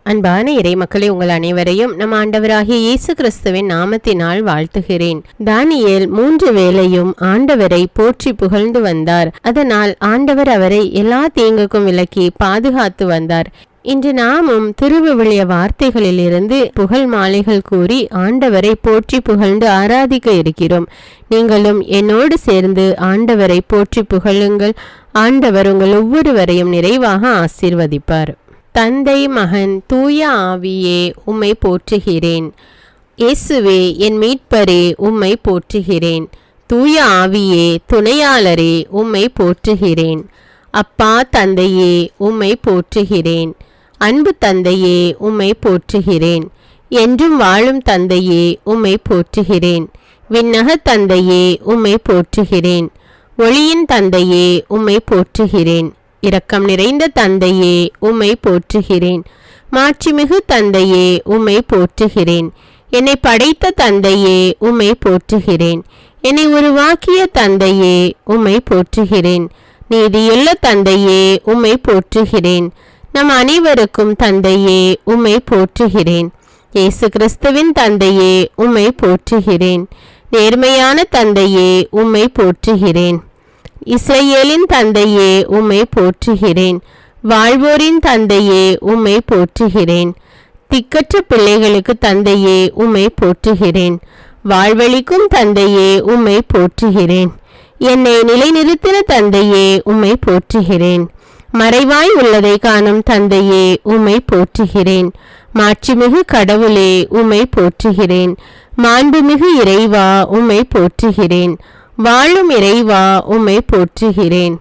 அன்பான இறை மக்களே, உங்கள் அனைவரையும் நம் ஆண்டவராகிய இயேசு கிறிஸ்துவின் நாமத்தினால் வாழ்த்துகிறேன். தானியேல் 3 வேளையும் ஆண்டவரை போற்றி புகழ்ந்து வந்தார். அதனால் ஆண்டவர் அவரை எல்லா தீங்குக்கும் விலக்கி பாதுகாத்து வந்தார். இன்று நாமும் திருவிவிலிய வார்த்தைகளில் இருந்து புகழ் மாலைகள் கூறி ஆண்டவரை போற்றி புகழ்ந்து ஆராதிக்க இருக்கிறோம். நீங்களும் என்னோடு சேர்ந்து ஆண்டவரை போற்றி புகழுங்கள். ஆண்டவர் உங்கள் ஒவ்வொருவரையும் நிறைவாக ஆசீர்வதிப்பார். தந்தை, மகன், தூய ஆவியே, உம்மை போற்றுகிறேன். இயேசுவே, என் மீட்பரே, உம்மை போற்றுகிறேன். தூய ஆவியே, துணையாளரே, உம்மை போற்றுகிறேன். அப்பா தந்தையே, உம்மை போற்றுகிறேன். அன்பு தந்தையே, உம்மை போற்றுகிறேன். என்றும் வாழும் தந்தையே, உம்மை போற்றுகிறேன். விண்ணக தந்தையே, உம்மை போற்றுகிறேன். ஒளியின் தந்தையே, உம்மை போற்றுகிறேன். இரக்கம் நிறைந்த தந்தையே, உம்மை போற்றுகிறேன். மாட்சிமிகு தந்தையே, உம்மை போற்றுகிறேன். என்னை படைத்த தந்தையே, உம்மை போற்றுகிறேன். என்னை உருவாக்கிய தந்தையே, உம்மை போற்றுகிறேன். நீதியுள்ள தந்தையே, உம்மை போற்றுகிறேன். நம் அனைவருக்கும் தந்தையே, உம்மை போற்றுகிறேன். இயேசு கிறிஸ்துவின் தந்தையே, உம்மை போற்றுகிறேன். நேர்மையான தந்தையே, உம்மை போற்றுகிறேன். இஸ்ரவேலின் தந்தையே, உம்மை போற்றுகிறேன். வாழ்வோரின் தந்தையே, உம்மை போற்றுகிறேன். திக்கற்ற பிள்ளைகளுக்கு தந்தையே, உம்மை போற்றுகிறேன். வாழ்வழிக்கும் தந்தையே, உம்மை போற்றுகிறேன். என்னை நிலைநிறுத்தின தந்தையே, உம்மை போற்றுகிறேன். மறைவாய் உள்ளதை காணும் தந்தையே, உம்மை போற்றுகிறேன். மாட்சிமிகு கடவுளே, உம்மை போற்றுகிறேன். மாண்புமிகு இறைவா, உம்மை போற்றுகிறேன். வாழும் இறைவா, உம்மை போற்றுகிறேன்.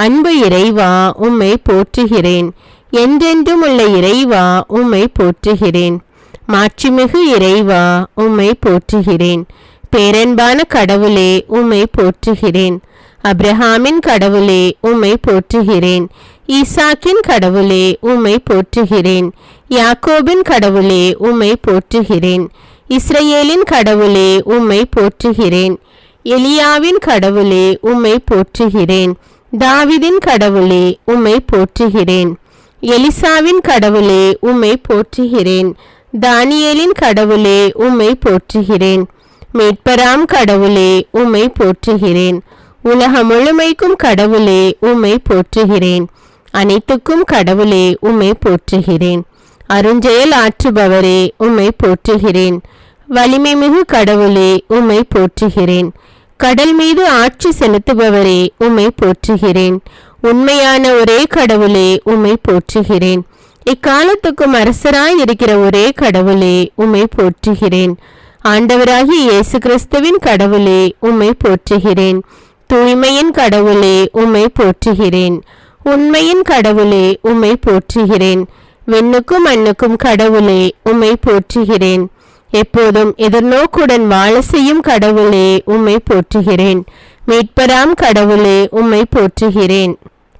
அன்பு இறைவா, உம்மை போற்றுகிறேன். என்றென்றும் உள்ள இறைவா, உம்மை போற்றுகிறேன். மாட்சிமிகு இறைவா, உம்மை போற்றுகிறேன். பேரன்பான கடவுளே, உம்மை போற்றுகிறேன். அப்ரஹாமின் கடவுளே, உம்மை போற்றுகிறேன். ஈசாக்கின் கடவுளே, உம்மை போற்றுகிறேன். யாக்கோபின் கடவுளே, உம்மை போற்றுகிறேன். இஸ்ரவேலின் கடவுளே, உம்மை போற்றுகிறேன். எலியாவின் கடவுளே, உம்மை போற்றுகிறேன். தாவீதின் கடவுளே, உம்மை போற்றுகிறேன். எலிசாவின் கடவுளே, உம்மை போற்றுகிறேன். தானியேலின் கடவுளே, உம்மை போற்றுகிறேன். மீட்பராம் கடவுளே, உம்மை போற்றுகிறேன். உலகம் முழுமைக்கும் கடவுளே, உம்மை போற்றுகிறேன். அனைத்துக்கும் கடவுளே, உம்மை போற்றுகிறேன். அருஞ்செயல் ஆற்றுபவரே, உம்மை போற்றுகிறேன். வலிமை மிகு கடவுளே, உம்மை போற்றுகிறேன். கடல் மீது ஆட்சி செலுத்துபவரே, உம்மை போற்றுகிறேன். உண்மையான ஒரே கடவுளே, உம்மை போற்றுகிறேன். இக்காலத்துக்கும் அரசராய் இருக்கிற ஒரே கடவுளே, உம்மை போற்றுகிறேன். ஆண்டவராகிய இயேசு கிறிஸ்துவின் கடவுளே, உம்மை போற்றுகிறேன். தூய்மையின் கடவுளே, உம்மை போற்றுகிறேன். உண்மையின் கடவுளே, உம்மை போற்றுகிறேன். விண்ணுக்கும் மண்ணுக்கும் கடவுளே, உம்மை போற்றுகிறேன். எப்போதும் எதிர்நோக்குடன் வாழ செய்யும் கடவுளே, உம்மை போற்றுகிறேன். மீட்பராம் கடவுளே, உம்மை போற்றுகிறேன்.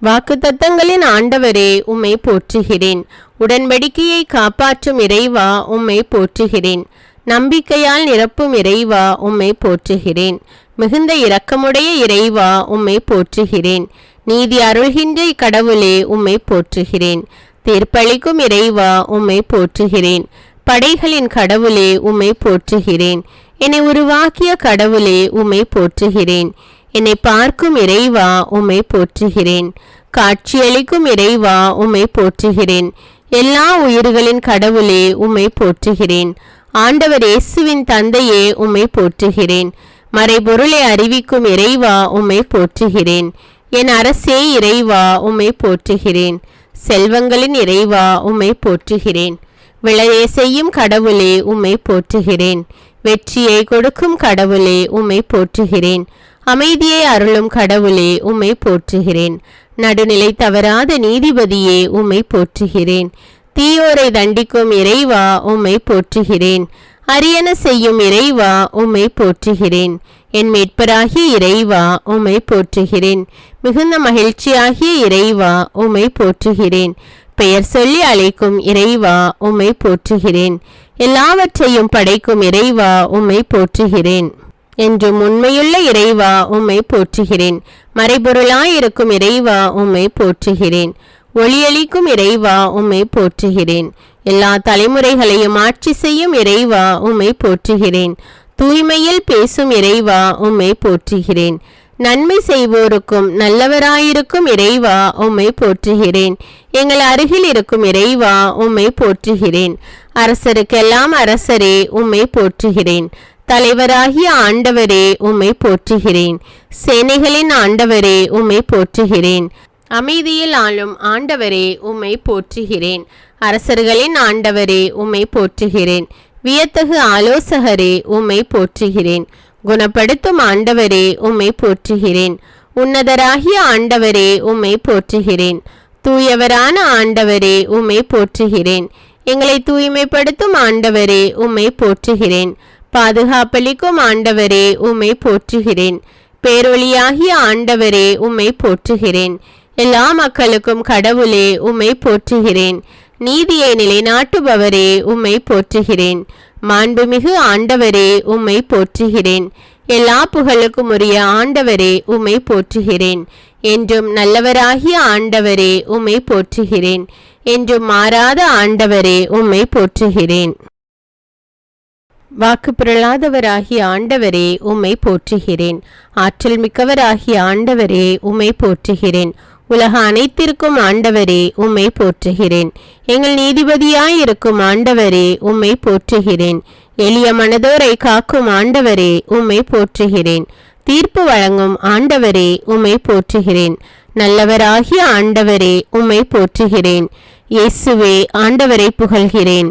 வாக்குத்தத்தங்களின் ஆண்டவரே, உம்மை போற்றுகிறேன். உடன்படிக்கையை காப்பாற்றும் இறைவா, உம்மை போற்றுகிறேன். நம்பிக்கையால் நிரப்பும் இறைவா, உம்மை போற்றுகிறேன். மிகுந்த இரக்கமுடைய இறைவா, உம்மை போற்றுகிறேன். நீதி அருள்கின்ற கடவுளே, உம்மை போற்றுகிறேன். தீர்ப்பளிக்கும் இறைவா, உம்மை போற்றுகிறேன். படைகளின் கடவுளே, உம்மை போற்றுகிறேன். என்னை உருவாக்கிய கடவுளே, உம்மை போற்றுகிறேன். என்னை பார்க்கும் இறைவா, உம்மை போற்றுகிறேன். காட்சியளிக்கும் இறைவா, உம்மை போற்றுகிறேன். எல்லா உயிர்களின் கடவுளே, உம்மை போற்றுகிறேன். ஆண்டவர் இயேசுவின் தந்தையே, உம்மை போற்றுகிறேன். மறைபொருளை அறிவிக்கும் இறைவா, உம்மை போற்றுகிறேன். என் அரசே இறைவா, உம்மை போற்றுகிறேன். செல்வங்களின் இறைவா, உம்மை போற்றுகிறேன். விளையை செய்யும் கடவுளே, உம்மை போற்றுகிறேன். வெற்றியை கொடுக்கும் கடவுளே, உம்மை போற்றுகிறேன். அமைதியை அருளும் கடவுளே, உம்மை போற்றுகிறேன். நடுநிலை தவறாத நீதிபதியே, உம்மை போற்றுகிறேன். தீயோரை தண்டிக்கும் இறைவா, உம்மை போற்றுகிறேன். அரியன செய்யும் இறைவா, உம்மை போற்றுகிறேன். என் மீட்பராகிய இறைவா, உம்மை போற்றுகிறேன். மிகுந்த மகிழ்ச்சியாகிய இறைவா, உம்மை போற்றுகிறேன். பெயர் சொல்லி அழைக்கும் இறைவா, உம்மை போற்றுகிறேன். எல்லாவற்றையும் படைக்கும் இறைவா, உம்மை போற்றுகிறேன். என்றும் உண்மையுள்ள இறைவா, உம்மை போற்றுகிறேன். மறைபொருளாயிருக்கும் இறைவா, உம்மை போற்றுகிறேன். ஒளியளிக்கும் இறைவா, உம்மை போற்றுகிறேன். எல்லா தலைமுறைகளையும் ஆட்சி செய்யும் இறைவா உம்மை போற்றுகிறேன். தூய்மையில் பேசும் இறைவா உம்மை போற்றுகிறேன். நன்மை செய்வோருக்கும் நல்லவராயிருக்கும் இறைவா உம்மை போற்றுகிறேன். எங்கள் அருகில் இருக்கும் இறைவா உம்மை போற்றுகிறேன். அரசருக்கெல்லாம் அரசரே உம்மை போற்றுகிறேன். தலைவராகிய ஆண்டவரே உம்மை போற்றுகிறேன். சேனைகளின் ஆண்டவரே உம்மை போற்றுகிறேன். அமைதியில் ஆளும் ஆண்டவரே உம்மை போற்றுகிறேன். அரசர்களின் ஆண்டவரே உம்மை போற்றுகிறேன். வியத்தகு ஆலோசகரே உம்மை போற்றுகிறேன். குணப்படுத்தும் ஆண்டவரே உம்மை போற்றுகிறேன். உன்னதராகிய ஆண்டவரே உம்மை போற்றுகிறேன். தூயவரான ஆண்டவரே உம்மை போற்றுகிறேன். எங்களை தூய்மைப்படுத்தும் ஆண்டவரே உம்மை போற்றுகிறேன். பாதுகாப்பளிக்கும் ஆண்டவரே உம்மை போற்றுகிறேன். பேரொளியாகிய ஆண்டவரே உம்மை போற்றுகிறேன். எல்லா மக்களுக்கும் கடவுளே உம்மை போற்றுகிறேன். நீதியை நிலைநாட்டுபவரே உம்மை போற்றுகிறேன். மாண்புமிகு ஆண்டவரே உம்மை போற்றுகிறேன். எல்லா புகழுக்கும் உரிய ஆண்டவரே உம்மை போற்றுகிறேன். என்றும் நல்லவராகிய ஆண்டவரே உம்மை போற்றுகிறேன். என்றும் மாறாத ஆண்டவரே உம்மை போற்றுகிறேன். வாக்கு பிறழாதவராகிய ஆண்டவரே உம்மை போற்றுகிறேன். ஆற்றல் மிக்கவராகிய ஆண்டவரே உம்மை போற்றுகிறேன். உலக அனைத்திற்கும் ஆண்டவரே உம்மை போற்றுகிறேன். எங்கள் நீதிபதியாயிருக்கும் ஆண்டவரே உம்மை போற்றுகிறேன். எளிய மனதோரை காக்கும் ஆண்டவரே உம்மை போற்றுகிறேன். தீர்ப்பு வழங்கும் ஆண்டவரே உம்மை போற்றுகிறேன். நல்லவராகிய ஆண்டவரே உம்மை போற்றுகிறேன். இயேசுவே ஆண்டவரை புகழ்கிறேன்.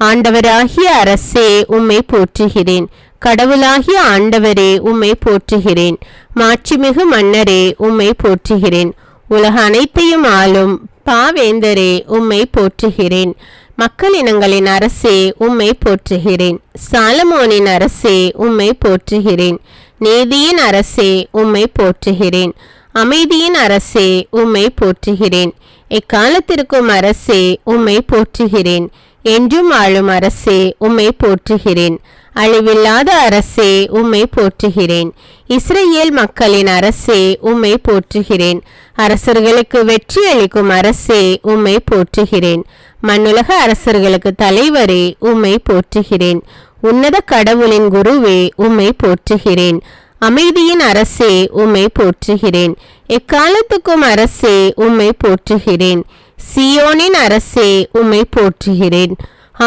ஆண்டவராகிய அரசே உம்மை போற்றுகிறேன். கடவுளாகிய ஆண்டவரே உம்மை போற்றுகிறேன். மாட்சிமிகு மன்னரே உம்மை போற்றுகிறேன். உலக அனைத்தையும் ஆளும் பாவேந்தரே உம்மை போற்றுகிறேன். மக்கள் இனங்களின் அரசே உம்மை போற்றுகிறேன். சாலமோனின் அரசே உம்மை போற்றுகிறேன். நீதியின் அரசே உம்மை போற்றுகிறேன். அமைதியின் அரசே உம்மை போற்றுகிறேன். எக்காலத்திற்கும் அரசே உம்மை போற்றுகிறேன். என்றும் ஆளும் அரசே உம்மை போற்றுகிறேன். அழிவில்லாத அரசே உம்மை போற்றுகிறேன். இஸ்ரேல் மக்களின் அரசே உம்மை போற்றுகிறேன். அரசர்களுக்கு வெற்றி அளிக்கும் அரசே உம்மை போற்றுகிறேன். மண்ணுலக அரசர்களுக்கு தலைவரே உம்மை போற்றுகிறேன். உன்னத கடவுளின் குருவே உம்மை போற்றுகிறேன். அமைதியின் அரசே உம்மை போற்றுகிறேன். எக்காலத்துக்கும் அரசே உம்மை போற்றுகிறேன். சியோனின் அரசே உம்மை போற்றுகிறேன்.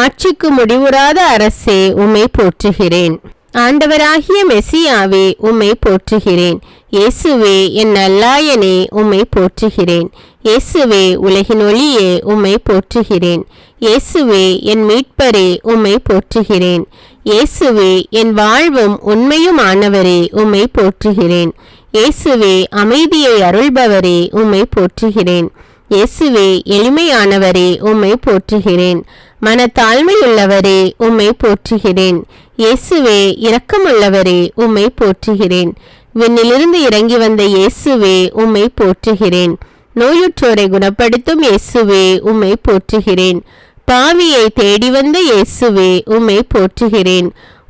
ஆட்சிக்கு முடிவுறாத அரசே உம்மை போற்றுகிறேன். ஆண்டவராகிய மெசியாவே உம்மை போற்றுகிறேன். இயேசுவே என் நல்லாயனே உம்மை போற்றுகிறேன். இயேசுவே உலகின் ஒளியே உம்மை போற்றுகிறேன். இயேசுவே என் மீட்பரே உம்மை போற்றுகிறேன். இயேசுவே என் வாழ்வும் உண்மையும் ஆனவரே உம்மை போற்றுகிறேன். இயேசுவே அமைதியை அருள்பவரே உம்மை போற்றுகிறேன். இயேசுவே எளிமையானவரே உம்மை போற்றுகிறேன். மனத்தாழ்மையுள்ளவரே உம்மை போற்றுகிறேன். இயேசுவே இரக்கமுள்ளவரே உம்மை போற்றுகிறேன். விண்ணிலிருந்து இறங்கி வந்த இயேசுவே உம்மை போற்றுகிறேன். நோயுற்றோரை குணப்படுத்தும் இயேசுவே உம்மை போற்றுகிறேன். பாவியை தேடி வந்த இயேசுவே உம்மை போற்றுகிறேன்.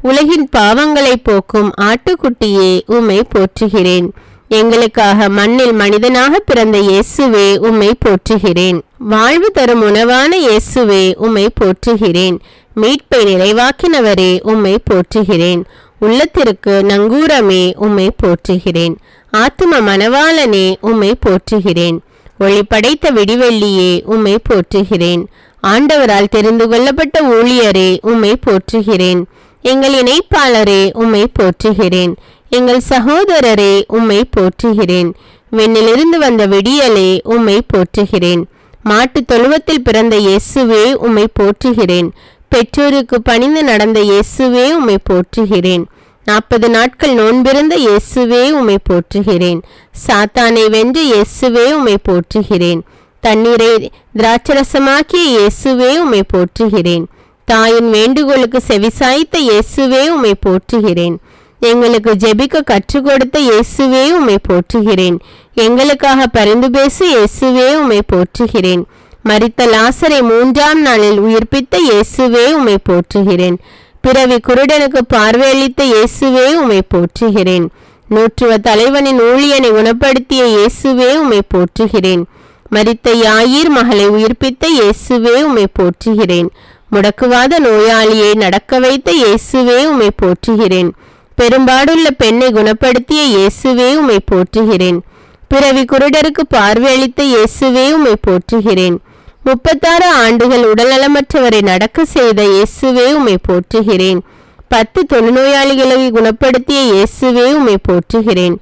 உலகின் பாவங்களை போக்கும் ஆட்டுக்குட்டியே உம்மை போற்றுகிறேன். எங்களுக்காக மண்ணில் மனிதனாக பிறந்த இயேசுவே உம்மை போற்றுகிறேன். வாழ்வு தரும் உணவான இயேசுவே உம்மை போற்றுகிறேன். மீட்பை நிறைவாக்கினவரே உம்மை போற்றுகிறேன். உள்ளத்திற்கு நங்கூரமே உம்மை போற்றுகிறேன். ஆத்தும மணவாளனே உம்மை போற்றுகிறேன். ஒளி படைத்த விடிவெள்ளியே உம்மை போற்றுகிறேன். ஆண்டவரால் தெரிந்து கொள்ளப்பட்ட ஊழியரே உம்மை போற்றுகிறேன். எங்கள் இணைப்பாளரே உம்மை போற்றுகிறேன். எங்கள் சகோதரரே உம்மை போற்றுகிறேன். விண்ணிலிருந்து வந்த விடியலே உம்மை போற்றுகிறேன். மாட்டு தொழுவத்தில் பிறந்த இயேசுவே உம்மை போற்றுகிறேன். பெற்றோருக்கு பணிந்து நடந்த இயேசுவே உம்மை போற்றுகிறேன். 40 நாட்கள் நோன்பிருந்த இயேசுவே உம்மை போற்றுகிறேன். சாத்தானை வென்ற இயேசுவே உம்மை போற்றுகிறேன். தண்ணீரை திராட்சரசமாக்கிய இயேசுவே உம்மை போற்றுகிறேன். தாயின் வேண்டுகோளுக்கு செவிசாய்த்த இயேசுவே உம்மை போற்றுகிறேன். எங்களுக்கு ஜெபிக்க கற்றுக் கொடுத்த இயேசுவே உம்மை போற்றுகிறேன். எங்களுக்காக பரிந்து பேசு இயேசுவே உம்மை போற்றுகிறேன். மரித்த லாசரை 3ஆம் நாளில் உயிர்ப்பித்த இயேசுவே உம்மை போற்றுகிறேன். பிறவி குருடனுக்கு பார்வையளித்த இயேசுவே உம்மை போற்றுகிறேன். 100 தலைவனின் ஊழியனை குணப்படுத்திய இயேசுவே உம்மை போற்றுகிறேன். மரித்த யாயீர் மகளை உயிர்ப்பித்த இயேசுவே உம்மை போற்றுகிறேன். முடக்குவாத நோயாளியை நடக்க வைத்த இயேசுவே உம்மை போற்றுகிறேன். பெரும்பாடுள்ள பெண்ணை குணப்படுத்திய இயேசுவே உம்மை போற்றுகிறேன். பிறவி குருடருக்கு பார்வை அளித்த இயேசுவே உம்மை போற்றுகிறேன். 36 ஆண்டுகள் உடல்நலமற்றவரை நடக்க செய்த இயேசுவே உம்மை போற்றுகிறேன். 10 தொழுநோயாளிகளை குணப்படுத்திய இயேசுவே உம்மை போற்றுகிறேன்.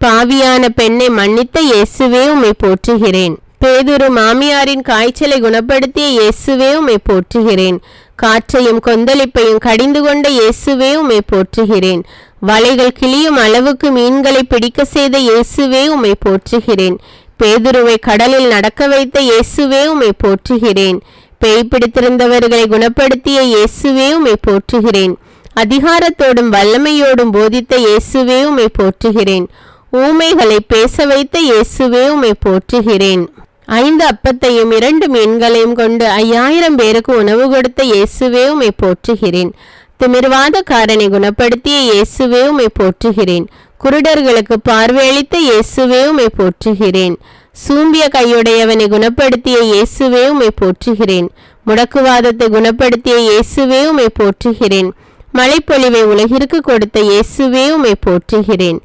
பாவியான பெண்ணை மன்னித்த இயேசுவே உம்மை போற்றுகிறேன். பேதுரு மாமியாரின் காய்ச்சலை குணப்படுத்திய இயேசுவே உம்மை போற்றுகிறேன். காற்றையும் கொந்தளிப்பையும் கடிந்து கொண்ட இயேசுவே உம்மை போற்றுகிறேன். வலைகள் கிளியும் அளவுக்கு மீன்களை பிடிக்க செய்த இயேசுவே உம்மை போற்றுகிறேன். பேதுருவை கடலில் நடக்க வைத்த இயேசுவே உம்மை போற்றுகிறேன். பேய் பிடித்திருந்தவர்களை குணப்படுத்திய இயேசுவே உம்மை போற்றுகிறேன். அதிகாரத்தோடும் வல்லமையோடும் போதித்த இயேசுவே உம்மை போற்றுகிறேன். ஊமைகளை பேச வைத்த இயேசுவே உம்மை போற்றுகிறேன். 5 அப்பத்தையும் 2 மீன்களையும் கொண்டு 5000 பேருக்கு உணவு கொடுத்த இயேசுவே உம்மை போற்றுகிறேன். திமிர்வாதக்காரனை குணப்படுத்திய இயேசுவே உம்மை போற்றுகிறேன். குருடர்களுக்கு பார்வையளித்த இயேசுவே உம்மை போற்றுகிறேன். சூம்பிய கையுடையவனை குணப்படுத்திய இயேசுவே உம்மை போற்றுகிறேன். முடக்குவாதத்தை குணப்படுத்திய இயேசுவே உம்மை போற்றுகிறேன். மழைப்பொழிவை உலகிற்கு கொடுத்த இயேசுவே உம்மை போற்றுகிறேன்.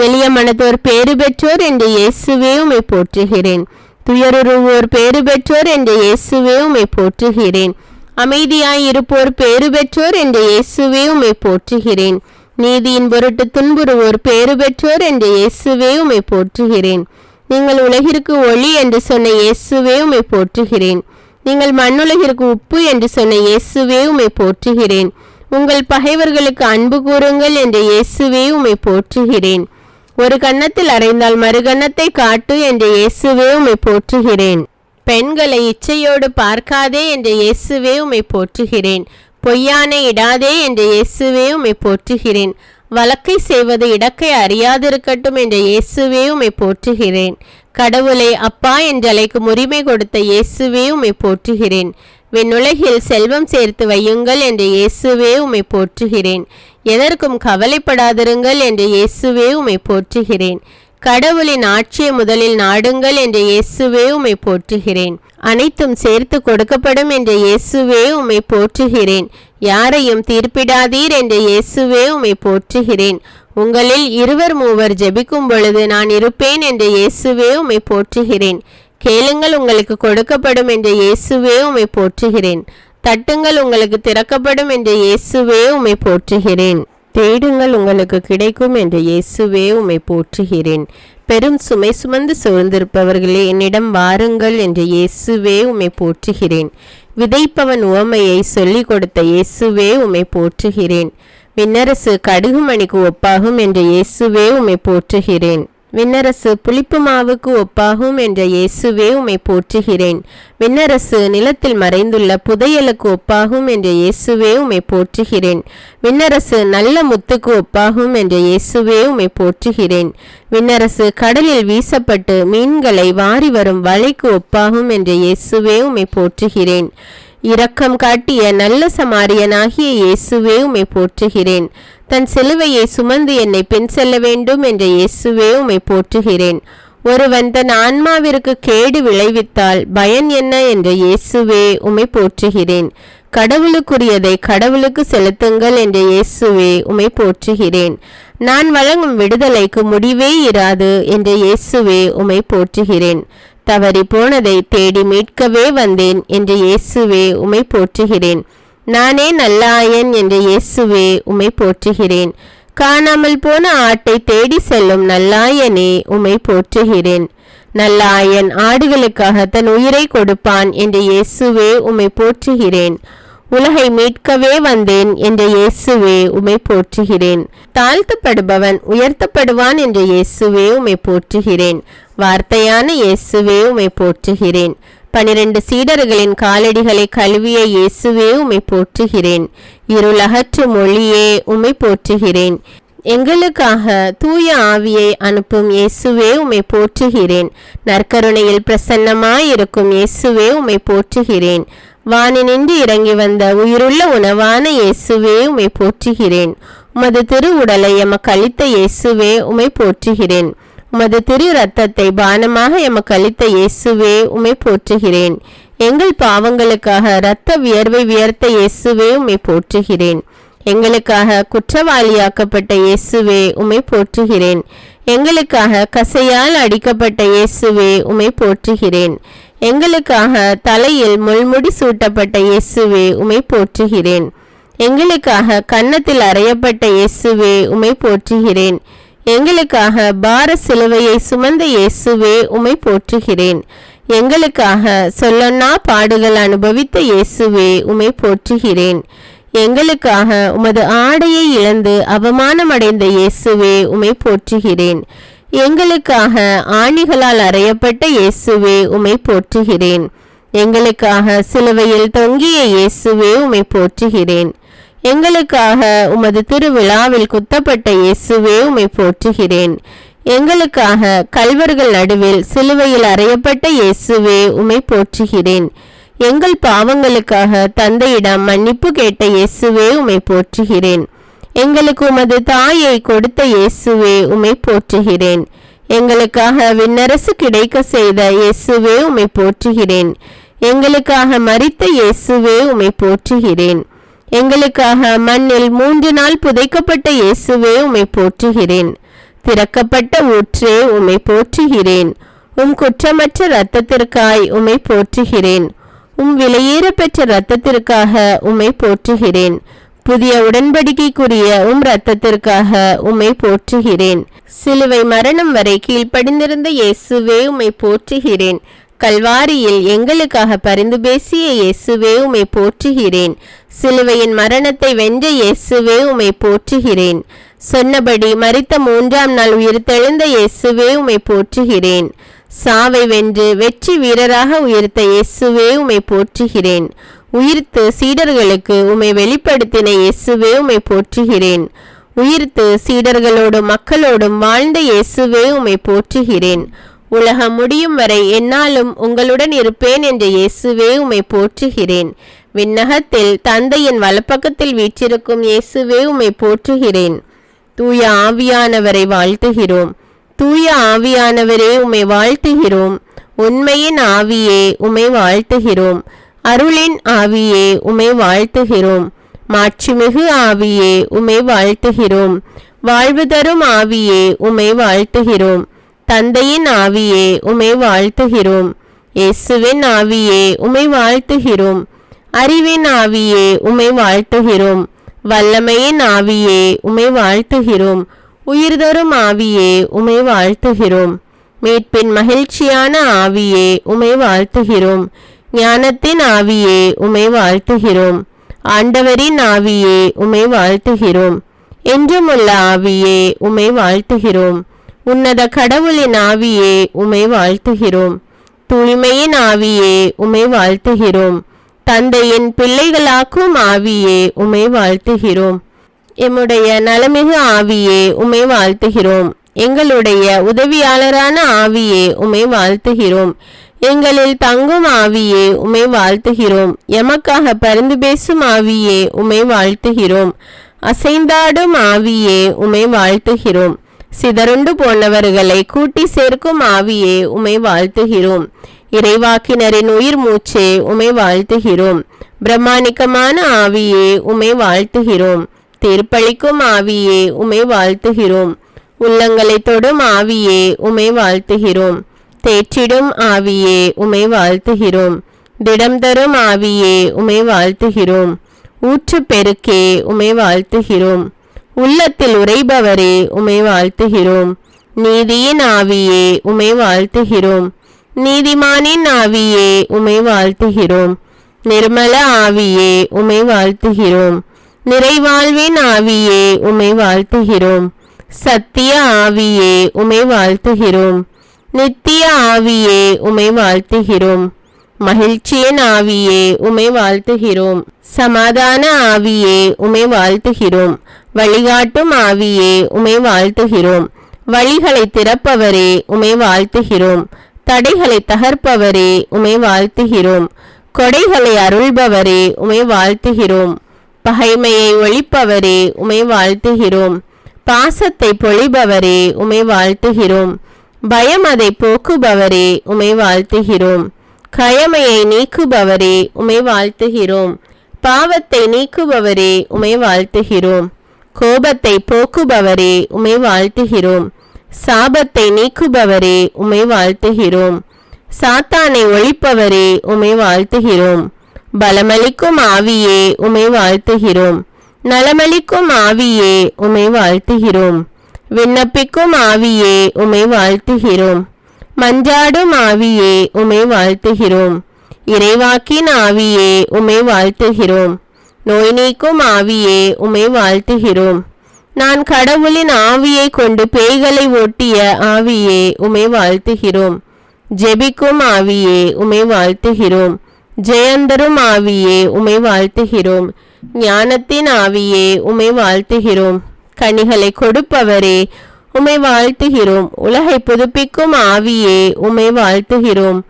எளிய மனத்தோர் பேறு பெற்றோர் என்ற இயேசுவே உம்மை போற்றுகிறேன். துயருருவோர் பேறு பெற்றோர் என்ற இயேசுவே உம்மை போற்றுகிறேன். அமைதியாய் இருப்போர் பேறு பெற்றோர் என்ற இயேசுவே உம்மை போற்றுகிறேன். நீதியின் பொருட்டு துன்புறுவோர் பேறு பெற்றோர் என்ற இயேசுவே உம்மை போற்றுகிறேன். நீங்கள் உலகிற்கு ஒளி என்று சொன்ன இயேசுவே உம்மை போற்றுகிறேன். நீங்கள் மண்ணுலகிற்கு உப்பு என்று சொன்ன இயேசுவே உம்மை போற்றுகிறேன். உங்கள் பகைவர்களுக்கு அன்பு கூறுங்கள் என்ற இயேசுவே உம்மை போற்றுகிறேன். ஒரு கன்னத்தில் அறைந்தால் மறுகன்னத்தை காட்டு என்ற இயேசுவே உம்மை போற்றுகிறேன். பெண்களை இச்சையோடு பார்க்காதே என்ற இயேசுவே உம்மை போற்றுகிறேன். பொய்யானை இடாதே என்ற இயேசுவே உம்மை போற்றுகிறேன். வழக்கை செய்வது இடக்கை அறியாதிருக்கட்டும் என்ற இயேசுவே உம்மை போற்றுகிறேன். கடவுளை அப்பா என்றழைக்கும் உரிமை கொடுத்த இயேசுவே உம்மை போற்றுகிறேன். விண்ணுலகில் செல்வம் சேர்த்து வையுங்கள் என்ற இயேசுவே உம்மை போற்றுகிறேன். எதற்கும் கவலைப்படாதிருங்கள் என்ற இயேசுவே உம்மை போற்றுகிறேன். கடவுளின் ஆட்சியை முதலில் நாடுங்கள் என்ற இயேசுவே உம்மை போற்றுகிறேன். அனைத்தும் சேர்த்து கொடுக்கப்படும் என்ற இயேசுவே உம்மை போற்றுகிறேன். யாரையும் தீர்ப்பிடாதீர் என்ற இயேசுவே உம்மை போற்றுகிறேன். உங்களில் 2 3 ஜெபிக்கும் பொழுது நான் இருப்பேன் என்ற இயேசுவே உம்மை போற்றுகிறேன். கேளுங்கள் உங்களுக்கு கொடுக்கப்படும் என்ற இயேசுவே உம்மை போற்றுகிறேன். தட்டுங்கள் உங்களுக்கு திறக்கப்படும் என்ற இயேசுவே உம்மை போற்றுகிறேன். தேடுங்கள் உங்களுக்கு கிடைக்கும் என்ற இயேசுவே உம்மை போற்றுகிறேன். பெரும் சுமை சுமந்து சூழ்ந்திருப்பவர்களே என்னிடம் வாருங்கள் என்ற இயேசுவே உம்மை போற்றுகிறேன். விதைப்பவன் உவமையை சொல்லிக் கொடுத்த இயேசுவே உம்மை போற்றுகிறேன். விண்ணரசு கடுகு மணிக்கு ஒப்பாகும் என்ற இயேசுவே உம்மை போற்றுகிறேன். விண்ணரசு புளிப்பு மாவுக்கு ஒப்பாகும் என்ற இயேசுவே உம்மை போற்றுகிறேன். விண்ணரசு நிலத்தில் மறைந்துள்ள புதையலுக்கு ஒப்பாகும் என்ற இயேசுவே உம்மை போற்றுகிறேன். விண்ணரசு நல்ல முத்துக்கு ஒப்பாகும் என்ற இயேசுவே உம்மை போற்றுகிறேன். விண்ணரசு கடலில் வீசப்பட்டு மீன்களை வாரி வரும் வலைக்கு ஒப்பாகும் என்ற இயேசுவே உம்மை போற்றுகிறேன். இரக்கம் காட்டிய நல்ல சமாரியனாகிய இயேசுவே உம்மை போற்றுகிறேன். தன் சிலுவையை சுமந்து என்னை பின் செல்ல வேண்டும் என்ற இயேசுவே உம்மை போற்றுகிறேன். ஒருவன் தன் ஆன்மாவிற்கு கேடு விளைவித்தால் பயன் என்ன என்ற இயேசுவே உம்மை போற்றுகிறேன். கடவுளுக்குரியதை கடவுளுக்கு செலுத்துங்கள் என்ற இயேசுவே உம்மை போற்றுகிறேன். நான் வழங்கும் விடுதலைக்கு முடிவே இராது என்ற இயேசுவே உம்மை போற்றுகிறேன். தவறி போனதை தேடி மீட்கவே வந்தேன் என்ற இயேசுவே உம்மை போற்றுகிறேன். நானே நல்ல ஆயன் என்ற இயேசுவே உம்மை போற்றுகிறேன். காணாமல் போன ஆட்டை தேடி செல்லும் நல்லாயனே உம்மை போற்றுகிறேன். நல்ல ஆயன் ஆடுகளுக்காக தன் உயிரை கொடுப்பான் என்ற இயேசுவே உம்மை போற்றுகிறேன். உலகை மீட்கவே வந்தேன் என்ற இயேசுவே உம்மை போற்றுகிறேன். தாழ்த்தப்படுபவன் உயர்த்தப்படுவான் என்ற இயேசுவே உம்மை போற்றுகிறேன். வார்த்தையான இயேசுவே உம்மை போற்றுகிறேன். 12 சீடர்களின் காலடிகளை கழுவிய இயேசுவே உம்மை போற்றுகிறேன். இருளகற்று மொழியே உம்மை போற்றுகிறேன். எங்களுக்காக தூய ஆவியை அனுப்பும் இயேசுவே உம்மை போற்றுகிறேன். நற்கருணையில் பிரசன்னமாயிருக்கும் இயேசுவே உம்மை போற்றுகிறேன். வானினின்று இறங்கி வந்த உயிருள்ள உணவான இயேசுவே உம்மை போற்றுகிறேன். உமது திருவுடலை எமக்கு அளித்த இயேசுவே உம்மை போற்றுகிறேன். உமது திரு இரத்தத்தை பானமாக எமக்கு அளித்த இயேசுவே உம்மை போற்றுகிறேன். எங்கள் பாவங்களுக்காக இரத்த வியர்வை வியர்த்த இயேசுவே உம்மை போற்றுகிறேன். எங்களுக்காக குற்றவாளியாக்கப்பட்ட இயேசுவே உம்மை போற்றுகிறேன். எங்களுக்காக கசையால் அடிக்கப்பட்ட இயேசுவே உம்மை போற்றுகிறேன். எங்களுக்காக தலையில் முள்முடி சூட்டப்பட்ட இயேசுவே உம்மை போற்றுகிறேன். எங்களுக்காக கன்னத்தில் அறையப்பட்ட இயேசுவே உம்மை போற்றுகிறேன். எங்களுக்காக பார சிலுவையை சுமந்த இயேசுவே உம்மை போற்றுகிறேன். எங்களுக்காக சொல்லொன்னா பாடுகள் அனுபவித்த இயேசுவே உம்மை போற்றுகிறேன். எங்களுக்காக உமது ஆடையை இழந்து அவமானமடைந்த இயேசுவே உம்மை போற்றுகிறேன். எங்களுக்காக ஆணிகளால் அறையப்பட்ட இயேசுவே உம்மை போற்றுகிறேன். எங்களுக்காக சிலுவையில் தொங்கிய இயேசுவே உம்மை போற்றுகிறேன். எங்களுக்காக உமது திருவிழாவில் குத்தப்பட்ட இயேசுவே உம்மை போற்றுகிறேன். எங்களுக்காக கல்வர்கள் நடுவில் சிலுவையில் அறையப்பட்ட இயேசுவே உம்மை போற்றுகிறேன். எங்கள் பாவங்களுக்காக தந்தையிடம் மன்னிப்பு கேட்ட இயேசுவே உம்மை போற்றுகிறேன். எங்களுக்கு உமது தாயை கொடுத்த இயேசுவே உம்மை போற்றுகிறேன். எங்களுக்காக விண்ணரசு கிடைக்க செய்த இயேசுவே உம்மை போற்றுகிறேன். எங்களுக்காக மரித்த இயேசுவே உம்மை போற்றுகிறேன். எங்களுக்காக மண்ணில் 3 நாள் புதைக்கப்பட்ட இயேசுவே உம்மை போற்றுகிறேன். திறக்கப்பட்ட ஊற்றே உம்மை போற்றுகிறேன். உம் குற்றமற்ற இரத்தத்திற்காய் உம்மை போற்றுகிறேன். உம் விலையேற பெற்ற இரத்தத்திற்காக உம்மை போற்றுகிறேன். புதிய உடன்படிக்கைக்குரிய உம் இரத்தத்திற்காக உம்மை போற்றுகிறேன். சிலுவை மரணம் வரை கீழ்ப்படிந்திருந்த இயேசுவே உம்மை போற்றுகிறேன். கல்வாரியில் எங்களுக்காக பரிந்து பேசிய இயேசுவே உம்மை போற்றுகிறேன். சிலுவையின் மரணத்தை வென்ற இயேசுவே உம்மை போற்றுகிறேன். சொன்னபடி மரித்த 3ஆம் நாள் உயிர்த்தெழுந்த இயேசுவே உம்மை போற்றுகிறேன். சாவை வென்று வெற்றி வீரராக உயிர்த்த இயேசுவே உம்மை போற்றுகிறேன். உயிர்த்து சீடர்களுக்கு உம்மை வெளிப்படுத்தின இயேசுவே உம்மை போற்றுகிறேன். உயிர்த்து சீடர்களோடும் மக்களோடும் வாழ்ந்த இயேசுவே உம்மை போற்றுகிறேன். உலகம் முடியும் வரை என்னாலும் உங்களுடன் இருப்பேன் என்ற இயேசுவே உம்மை போற்றுகிறேன். விண்ணகத்தில் தந்தையின் வலப்பக்கத்தில் வீற்றிருக்கும் இயேசுவே உம்மை போற்றுகிறேன். தூய ஆவியானவரை வாழ்த்துகிறோம். தூய ஆவியானவரே உம்மை வாழ்த்துகிறோம். உண்மையின் ஆவியே உம்மை வாழ்த்துகிறோம். அருளின் ஆவியே உம்மை வாழ்த்துகிறோம். மாட்சிமிகு ஆவியே உம்மை வாழ்த்துகிறோம். வாழ்வு தரும் ஆவியே உம்மை வாழ்த்துகிறோம். தந்தையின் ஆவியே உம்மை வாழ்த்துகிறோம். இயேசுவின் ஆவியே உம்மை வாழ்த்துகிறோம். அறிவின் ஆவியே உம்மை வாழ்த்துகிறோம். வல்லமையின் ஆவியே உம்மை வாழ்த்துகிறோம். உயிர்தரும் ஆவியே உம்மை வாழ்த்துகிறோம். மீட்பின் மகிழ்ச்சியான ஆவியே உம்மை வாழ்த்துகிறோம். ஞானத்தின் ஆவியே உம்மை வாழ்த்துகிறோம். ஆண்டவரின் ஆவியே உம்மை வாழ்த்துகிறோம். என்றுமுள்ள ஆவியே உம்மை வாழ்த்துகிறோம். உன்னத கடவுளின் ஆவியே உம்மை வாழ்த்துகிறோம். தூய்மையின் ஆவியே உம்மை வாழ்த்துகிறோம். தந்தையின் பிள்ளைகளாக்கும் ஆவியே உம்மை வாழ்த்துகிறோம். எம்முடைய நலமிகு ஆவியே உம்மை வாழ்த்துகிறோம். எங்களுடைய உதவியாளரான ஆவியே உம்மை வாழ்த்துகிறோம். எங்களில் தங்கும் ஆவியே உம்மை வாழ்த்துகிறோம். எமக்காக பரிந்து பேசும் ஆவியே உம்மை வாழ்த்துகிறோம். அசைந்தாடும் ஆவியே உம்மை வாழ்த்துகிறோம். சிதறுண்டு போனவர்களை கூட்டி சேர்க்கும் ஆவியே உம்மை வாழ்த்துகிறோம். இறைவாக்கினரின் உயிர் மூச்சே உம்மை வாழ்த்துகிறோம். பிரம்மாணிக்கமான ஆவியே உம்மை வாழ்த்துகிறோம். தீர்ப்பளிக்கும் ஆவியே உம்மை வாழ்த்துகிறோம். உள்ளங்களை தொடும் ஆவியே உம்மை வாழ்த்துகிறோம். தேற்றிடும் ஆவியே உம்மை வாழ்த்துகிறோம். திடம் தரும் ஆவியே உம்மை வாழ்த்துகிறோம். ஊற்று பெருக்கே உம்மை வாழ்த்துகிறோம். உள்ளத்தில் உறைபவரே உம்மை வாழ்த்துகிறோம். நீதியின் ஆவியே உம்மை வாழ்த்துகிறோம். நீதிமானின் ஆவியே உம்மை வாழ்த்துகிறோம். நிர்மல ஆவியே உம்மை வாழ்த்துகிறோம். நிறைவாழ்வின் ஆவியே உம்மை வாழ்த்துகிறோம். சத்திய ஆவியே உம்மை வாழ்த்துகிறோம். நித்திய ஆவியே உம்மை வாழ்த்துகிறோம். மகிழ்ச்சியின் ஆவியே உம்மை வாழ்த்துகிறோம். சமாதான ஆவியே உம்மை வாழ்த்துகிறோம். வழிகாட்டும் ஆவியே உம்மை வாழ்த்துகிறோம். வழிகளை திறப்பவரே உம்மை வாழ்த்துகிறோம். தடைகளை தகர்ப்பவரே உம்மை வாழ்த்துகிறோம். கொடைகளை அருள்பவரே உம்மை வாழ்த்துகிறோம். பகைமையை ஒழிப்பவரே உம்மை வாழ்த்துகிறோம். பாசத்தை பொழிபவரே உம்மை வாழ்த்துகிறோம். பயம் அதை போக்குபவரே உமை வாழ்த்துகிறோம். கயமையை நீக்குபவரே உமை வாழ்த்துகிறோம். பாவத்தை நீக்குபவரே உமை வாழ்த்துகிறோம். கோபத்தை போக்குபவரே உமை வாழ்த்துகிறோம். சாபத்தை நீக்குபவரே உமை வாழ்த்துகிறோம். சாத்தானை ஒழிப்பவரே உமை வாழ்த்துகிறோம். பலமளிக்கும் ஆவியே உமை வாழ்த்துகிறோம். நலமளிக்கும் ஆவியே உமை வாழ்த்துகிறோம். விண்ணப்பிக்கும் ஆவியே உமை வாழ்த்துகிறோம். மஞ்சாடும் ஆவியே உமை வாழ்த்துகிறோம். இறைவாக்கின் ஆவியே உமை வாழ்த்துகிறோம். நோய் நீக்கும் ஆவியே உமை வாழ்த்துகிறோம். நான் கடவுளின் ஆவியை கொண்டு பேய்களை ஓட்டிய ஆவியே உமை வாழ்த்துகிறோம். ஜெபிக்கும் ஆவியே உமை வாழ்த்துகிறோம். ஜெயந்தரும் ஆவியே உமை வாழ்த்துகிறோம். ஞானத்தின் ஆவியே உமை வாழ்த்துகிறோம். கனிகளை கொடுப்பவரே உமை வாழ்த்துகிறோம். உலகை புதுப்பிக்கும் ஆவியே உமை வாழ்த்துகிறோம்.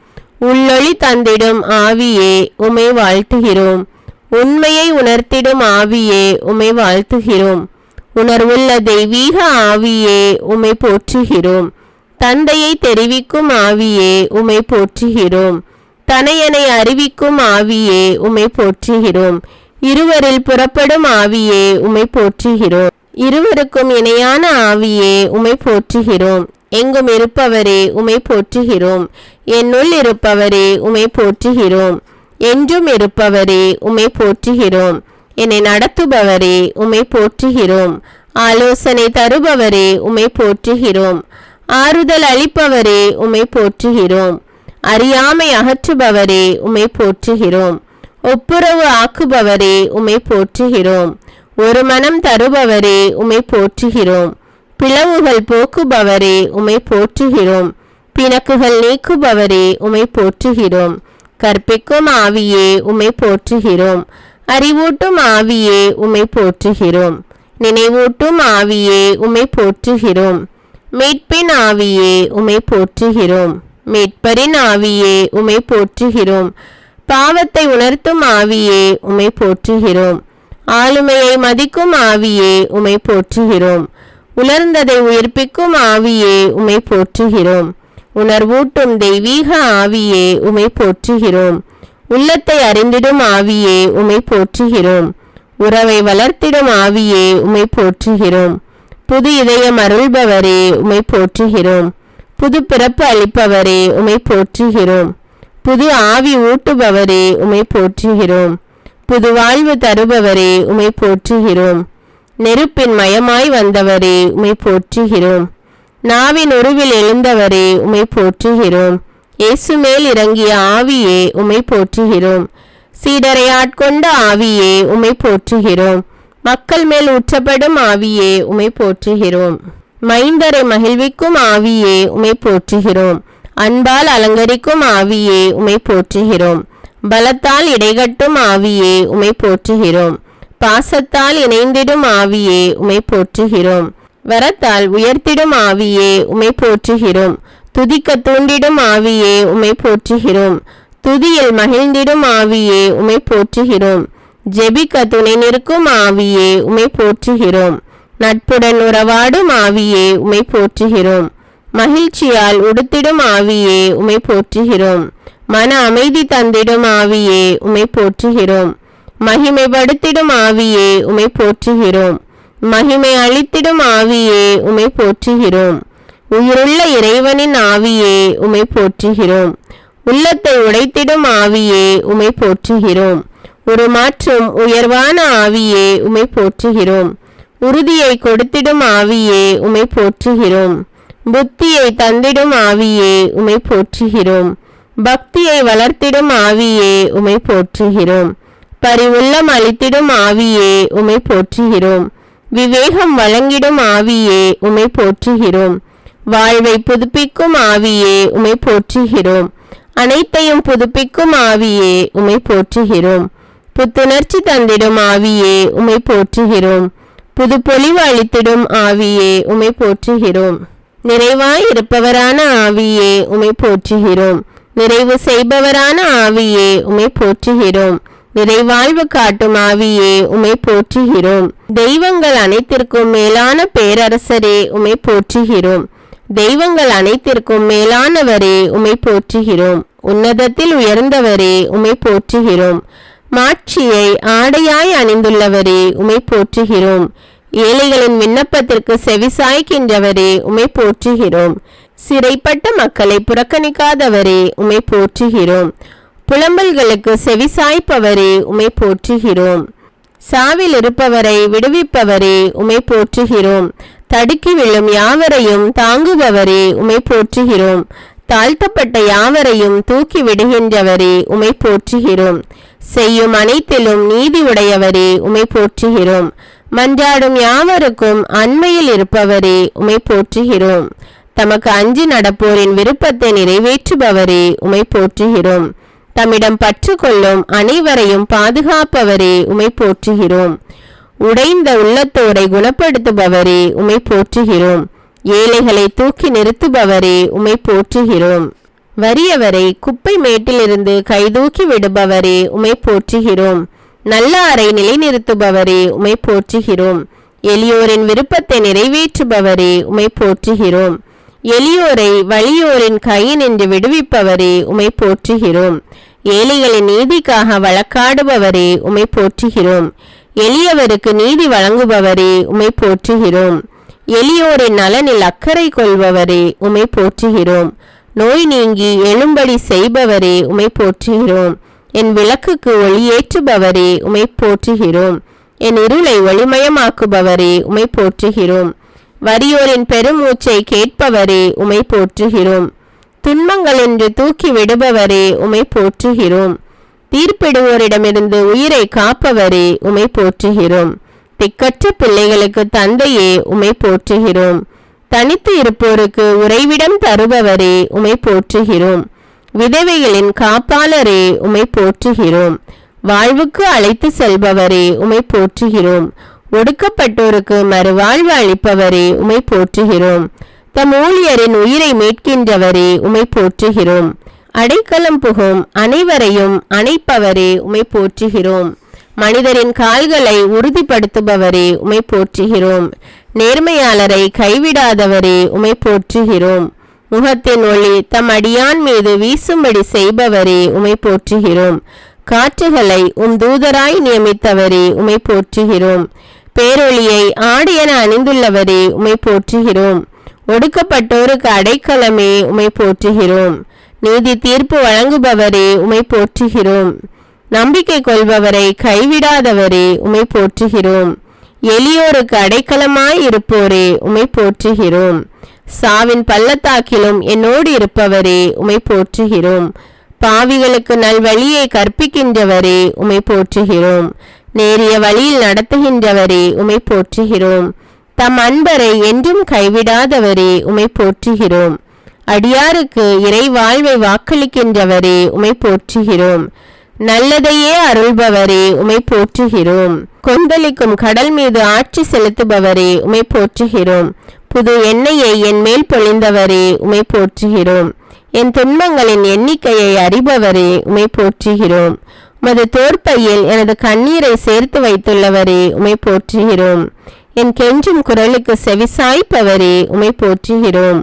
உள்ளொளி தந்திடும் ஆவியே உமை வாழ்த்துகிறோம். உண்மையை உணர்த்திடும் ஆவியே உமை வாழ்த்துகிறோம். உணர்வுள்ள தெய்வீக ஆவியே உமை போற்றுகிறோம். தந்தையை தெரிவிக்கும் ஆவியே உமை போற்றுகிறோம். தனையனை அறிவிக்கும் ஆவியே உமை போற்றுகிறோம். இருவரில் புறப்படும் ஆவியே உமை போற்றுகிறோம். இருவருக்கும் இணையான ஆவியே உமை போற்றுகிறோம். எங்கும் இருப்பவரே உமை போற்றுகிறோம். என்னுள் இருப்பவரே உமை போற்றுகிறோம். என்றும் இருப்பவரே உமை போற்றுகிறோம். என்னை நடத்துபவரே உமை போற்றுகிறோம். ஆலோசனை தருபவரே உமை போற்றுகிறோம். ஆறுதல் அளிப்பவரே உமை போற்றுகிறோம். அறியாமை அகற்றுபவரே உமை போற்றுகிறோம். ஒப்புரவு ஆக்குபவரே உமை போற்றுகிறோம். ஒரு மனம் தருபவரே உமை போற்றுகிறோம். பிளவுகள் போக்குபவரே உமை போற்றுகிறோம். பிணக்குகள் நீக்குபவரே உமை போற்றுகிறோம். கற்பிக்கும் ஆவியே உமை போற்றுகிறோம். அறிவூட்டும் ஆவியே உமை போற்றுகிறோம். நினைவூட்டும் ஆவியே உமை போற்றுகிறோம். மீட்பின் ஆவியே உமை போற்றுகிறோம். மீட்பரின் ஆவியே உமை போற்றுகிறோம். பாவத்தை உணர்த்தும் ஆவியே உமை போற்றுகிறோம். ஆளுமையை மதிக்கும் ஆவியே உமை போற்றுகிறோம். உலர்ந்ததை உயிர்ப்பிக்கும் ஆவியே உமை போற்றுகிறோம். உணர்வூட்டும் தெய்வீக ஆவியே உமை போற்றுகிறோம். உள்ளத்தை அறிந்திடும் ஆவியே உமை போற்றுகிறோம். உறவை வளர்த்திடும் ஆவியே உமை போற்றுகிறோம். புது இதயம் அருள்பவரே உமை போற்றுகிறோம். புது பிறப்பு அளிப்பவரே உமை போற்றுகிறோம். புது ஆவி ஊட்டுபவரே உமை போற்றுகிறோம். புது வாழ்வு தருபவரே உமை போற்றுகிறோம். நெருப்பின் மயமாய் வந்தவரே உமை போற்றுகிறோம். நாவின் உருவில் எழுந்தவரே உமை போற்றுகிறோம். இயேசு மேல் இறங்கிய ஆவியே உமை போற்றுகிறோம். சீடரை ஆட்கொண்ட ஆவியே உமை போற்றுகிறோம். மக்கள் மேல் ஊற்றப்படும் ஆவியே உமை போற்றுகிறோம். மைந்தரை மகிழ்விக்கும் ஆவியே உமை போற்றுகிறோம். அன்பால் அலங்கரிக்கும் ஆவியே உமை போற்றுகிறோம். பலத்தால் இடைகட்டும் ஆவியே உமை போற்றுகிறோம். பாசத்தால் இணைந்திடும் ஆவியே உமை போற்றுகிறோம். வரத்தால் உயர்த்திடும் ஆவியே உமை போற்றுகிறோம். துதிக்க தூண்டிடும் ஆவியே உமை போற்றுகிறோம். துதியில் மகிழ்ந்திடும் ஆவியே உமை போற்றுகிறோம். ஜெபிக்க துணை நிற்கும் ஆவியே உமை போற்றுகிறோம். நட்புடன் உறவாடும் ஆவியே உமை போற்றுகிறோம். மகிழ்ச்சியால் உடுத்திடும் ஆவியே உமை போற்றுகிறோம். மன அமைதி தந்திடும் ஆவியே உமை போற்றுகிறோம். மகிமைப்படுத்திடும் ஆவியே உமை போற்றுகிறோம். மகிமை அளித்திடும் ஆவியே உமை போற்றுகிறோம். உயிருள்ள இறைவனின் ஆவியே உமை போற்றுகிறோம். உள்ளத்தை உடைத்திடும் ஆவியே உமை போற்றுகிறோம். உருமாற்றும் உயர்வான ஆவியே உமை போற்றுகிறோம். உறுதியை கொடுத்திடும் ஆவியே உமை போற்றுகிறோம். புத்தியை தந்திடும் ஆவியே உமை போற்றுகிறோம். பக்தியை வளர்த்திடும் ஆவியே உமை போற்றுகிறோம். பரிவுள்ளம் அளித்திடும் ஆவியே உமை போற்றுகிறோம். விவேகம் வழங்கிடும் ஆவியே உமை போற்றுகிறோம். வாழ்வை புதுப்பிக்கும் ஆவியே உமை போற்றுகிறோம். அனைத்தையும் புதுப்பிக்கும் ஆவியே உமை போற்றுகிறோம். புத்துணர்ச்சி தந்திடும் ஆவியே உமை போற்றுகிறோம். புது பொலிவு அளித்திடும் ஆவியே உமை போற்றுகிறோம். நிறைவாய் இருப்பவரான ஆவியே உமை போற்றுகிறோம். நிறைவு செய்பவரான ஆவியே உமை போற்றுகிறோம். நிறைவாழ்வு காட்டும் ஆவியே உமை போற்றுகிறோம். தெய்வங்கள் அனைத்திற்கும் மேலான பேரரசரே உமை போற்றுகிறோம். தெய்வங்கள் அனைத்திற்கும் மேலானவரே உம்மை போற்றுகிறோம். உன்னதத்தில் உயர்ந்தவரே உம்மை போற்றுகிறோம். மாட்சியை ஆடையாய் அணிந்துள்ளவரே உம்மை போற்றுகிறோம். ஏழைகளின் விண்ணப்பத்திற்கு செவிசாய்க்கின்றவரே உம்மை போற்றுகிறோம். சிறைப்பட்ட மக்களை புறக்கணிக்காதவரே உம்மை போற்றுகிறோம். புலம்பல்களுக்கு செவிசாய்ப்பவரே உம்மை போற்றுகிறோம். சாவில் இருப்பவரை விடுவிப்பவரே உம்மை போற்றுகிறோம். தடுக்கி விழும் யாவரையும் தாங்குபவரே உம்மை போற்றுகிறோம். தாழ்த்தப்பட்ட யாவரையும் தூக்கி விடுகின்றவரே உம்மை போற்றுகிறோம். செய்யும் அனைத்திலும் நீதி உடையவரே உம்மை போற்றுகிறோம். மன்றாடும் யாவருக்கும் அண்மையில் இருப்பவரே உம்மை போற்றுகிறோம். தமக்கு அஞ்சி நடப்போரின் விருப்பத்தை நிறைவேற்றுபவரே உம்மை போற்றுகிறோம். தம்மிடம் பற்று கொள்ளும் அனைவரையும் பாதுகாப்பவரே உம்மை போற்றுகிறோம். உடைந்த உள்ளத்தோரை குணப்படுத்துபவரே உம்மை போற்றுகிறோம். ஏழைகளை தூக்கி நிறுத்துபவரே உம்மை போற்றுகிறோம். வறியவரை குப்பை மேட்டிலிருந்து கைதூக்கி விடுபவரே உம்மை போற்றுகிறோம். நல்லாரை நிலைநிறுத்துபவரே உம்மை போற்றுகிறோம். எளியோரின் விருப்பத்தை நிறைவேற்றுபவரே உம்மை போற்றுகிறோம். எளியோரை வலியோரின் கையினின்று விடுவிப்பவரே உம்மை போற்றுகிறோம். ஏழைகளின் நீதிக்காக வழக்காடுபவரே உம்மை போற்றுகிறோம். எளியவருக்கு நீதி வழங்குபவரே உம்மை போற்றுகிறோம். எளியோரின் நலனில் அக்கறை கொள்பவரே உம்மை போற்றுகிறோம். நோய் நீங்கி எழும்படி செய்பவரே உம்மை போற்றுகிறோம். என் விளக்குக்கு ஒளியேற்றுபவரே உம்மை போற்றுகிறோம். என் இருளை ஒளிமயமாக்குபவரே உம்மை போற்றுகிறோம். வறியோரின் பெருமூச்சை கேட்பவரே உம்மை போற்றுகிறோம். துன்பங்கள் என்று தூக்கி விடுபவரே உம்மை போற்றுகிறோம். தீர்ப்பிடுவோரிடமிருந்து உயிரை காப்பவரே உம்மை போற்றுகிறோம். திக்கற்ற பிள்ளைகளுக்கு தந்தையே உம்மை போற்றுகிறோம். தனித்து இருப்போருக்கு உறைவிடம் தருபவரே உம்மை போற்றுகிறோம். விதவைகளின் காப்பாளரே உம்மை போற்றுகிறோம். வாழ்வுக்கு அழைத்து செல்பவரே உம்மை போற்றுகிறோம். ஒடுக்கப்பட்டோருக்கு மறுவாழ்வு அளிப்பவரே உம்மை போற்றுகிறோம். தம் ஊழியரின் உயிரை மீட்கின்றவரே உம்மை போற்றுகிறோம். அடைக்கலம் புகும் அனைவரையும் அணைப்பவரே உம்மை போற்றுகிறோம். மனிதரின் கால்களை உறுதிப்படுத்துபவரே உம்மை போற்றுகிறோம். நேர்மையாளரை கைவிடாதவரே உம்மை போற்றுகிறோம். முகத்தின் ஒளி தம் அடியான் மீது வீசும்படி செய்பவரே உம்மை போற்றுகிறோம். காற்றுகளை தூதராய் நியமித்தவரே உம்மை போற்றுகிறோம். பேரொளியை ஆடையென அணிந்துள்ளவரே உம்மை போற்றுகிறோம். ஒடுக்கப்பட்டோருக்கு அடைக்கலமே உம்மை போற்றுகிறோம். நீதி தீர்ப்பு வழங்குபவரே உம்மை போற்றுகிறோம். நம்பிக்கை கொள்பவரை கைவிடாதவரே உம்மை போற்றுகிறோம். எளியோருக்கு அடைக்கலமாய் இருப்போரே உம்மை போற்றுகிறோம். சாவின் பள்ளத்தாக்கிலும் என்னோடு இருப்பவரே உம்மை போற்றுகிறோம். பாவிகளுக்கு நல்வழியை கற்பிக்கின்றவரே உம்மை போற்றுகிறோம். நேரிய வழியில் நடத்துகின்றவரே உம்மை போற்றுகிறோம். தம் அன்பரை என்றும் கைவிடாதவரே உம்மை போற்றுகிறோம். அடியாருக்கு இறை வாழ்வை வாக்களிக்கின்றவரே உம்மை போற்றுகிறோம். நல்லதையே அருள்பவரே உம்மை போற்றுகிறோம். கொந்தளிக்கும் கடல் மீது ஆட்சி செலுத்துபவரே உம்மை போற்றுகிறோம். புது எண்ணெயை என் மேல் பொழிந்தவரே உம்மை போற்றுகிறோம். என் துன்பங்களின் எண்ணிக்கையை அறிபவரே உம்மை போற்றுகிறோம். உமது தோற்பையில் எனது கண்ணீரை சேர்த்து வைத்துள்ளவரே உம்மை போற்றுகிறோம். என் கெஞ்சும் குரலுக்கு செவிசாய்ப்பவரே உம்மை போற்றுகிறோம்.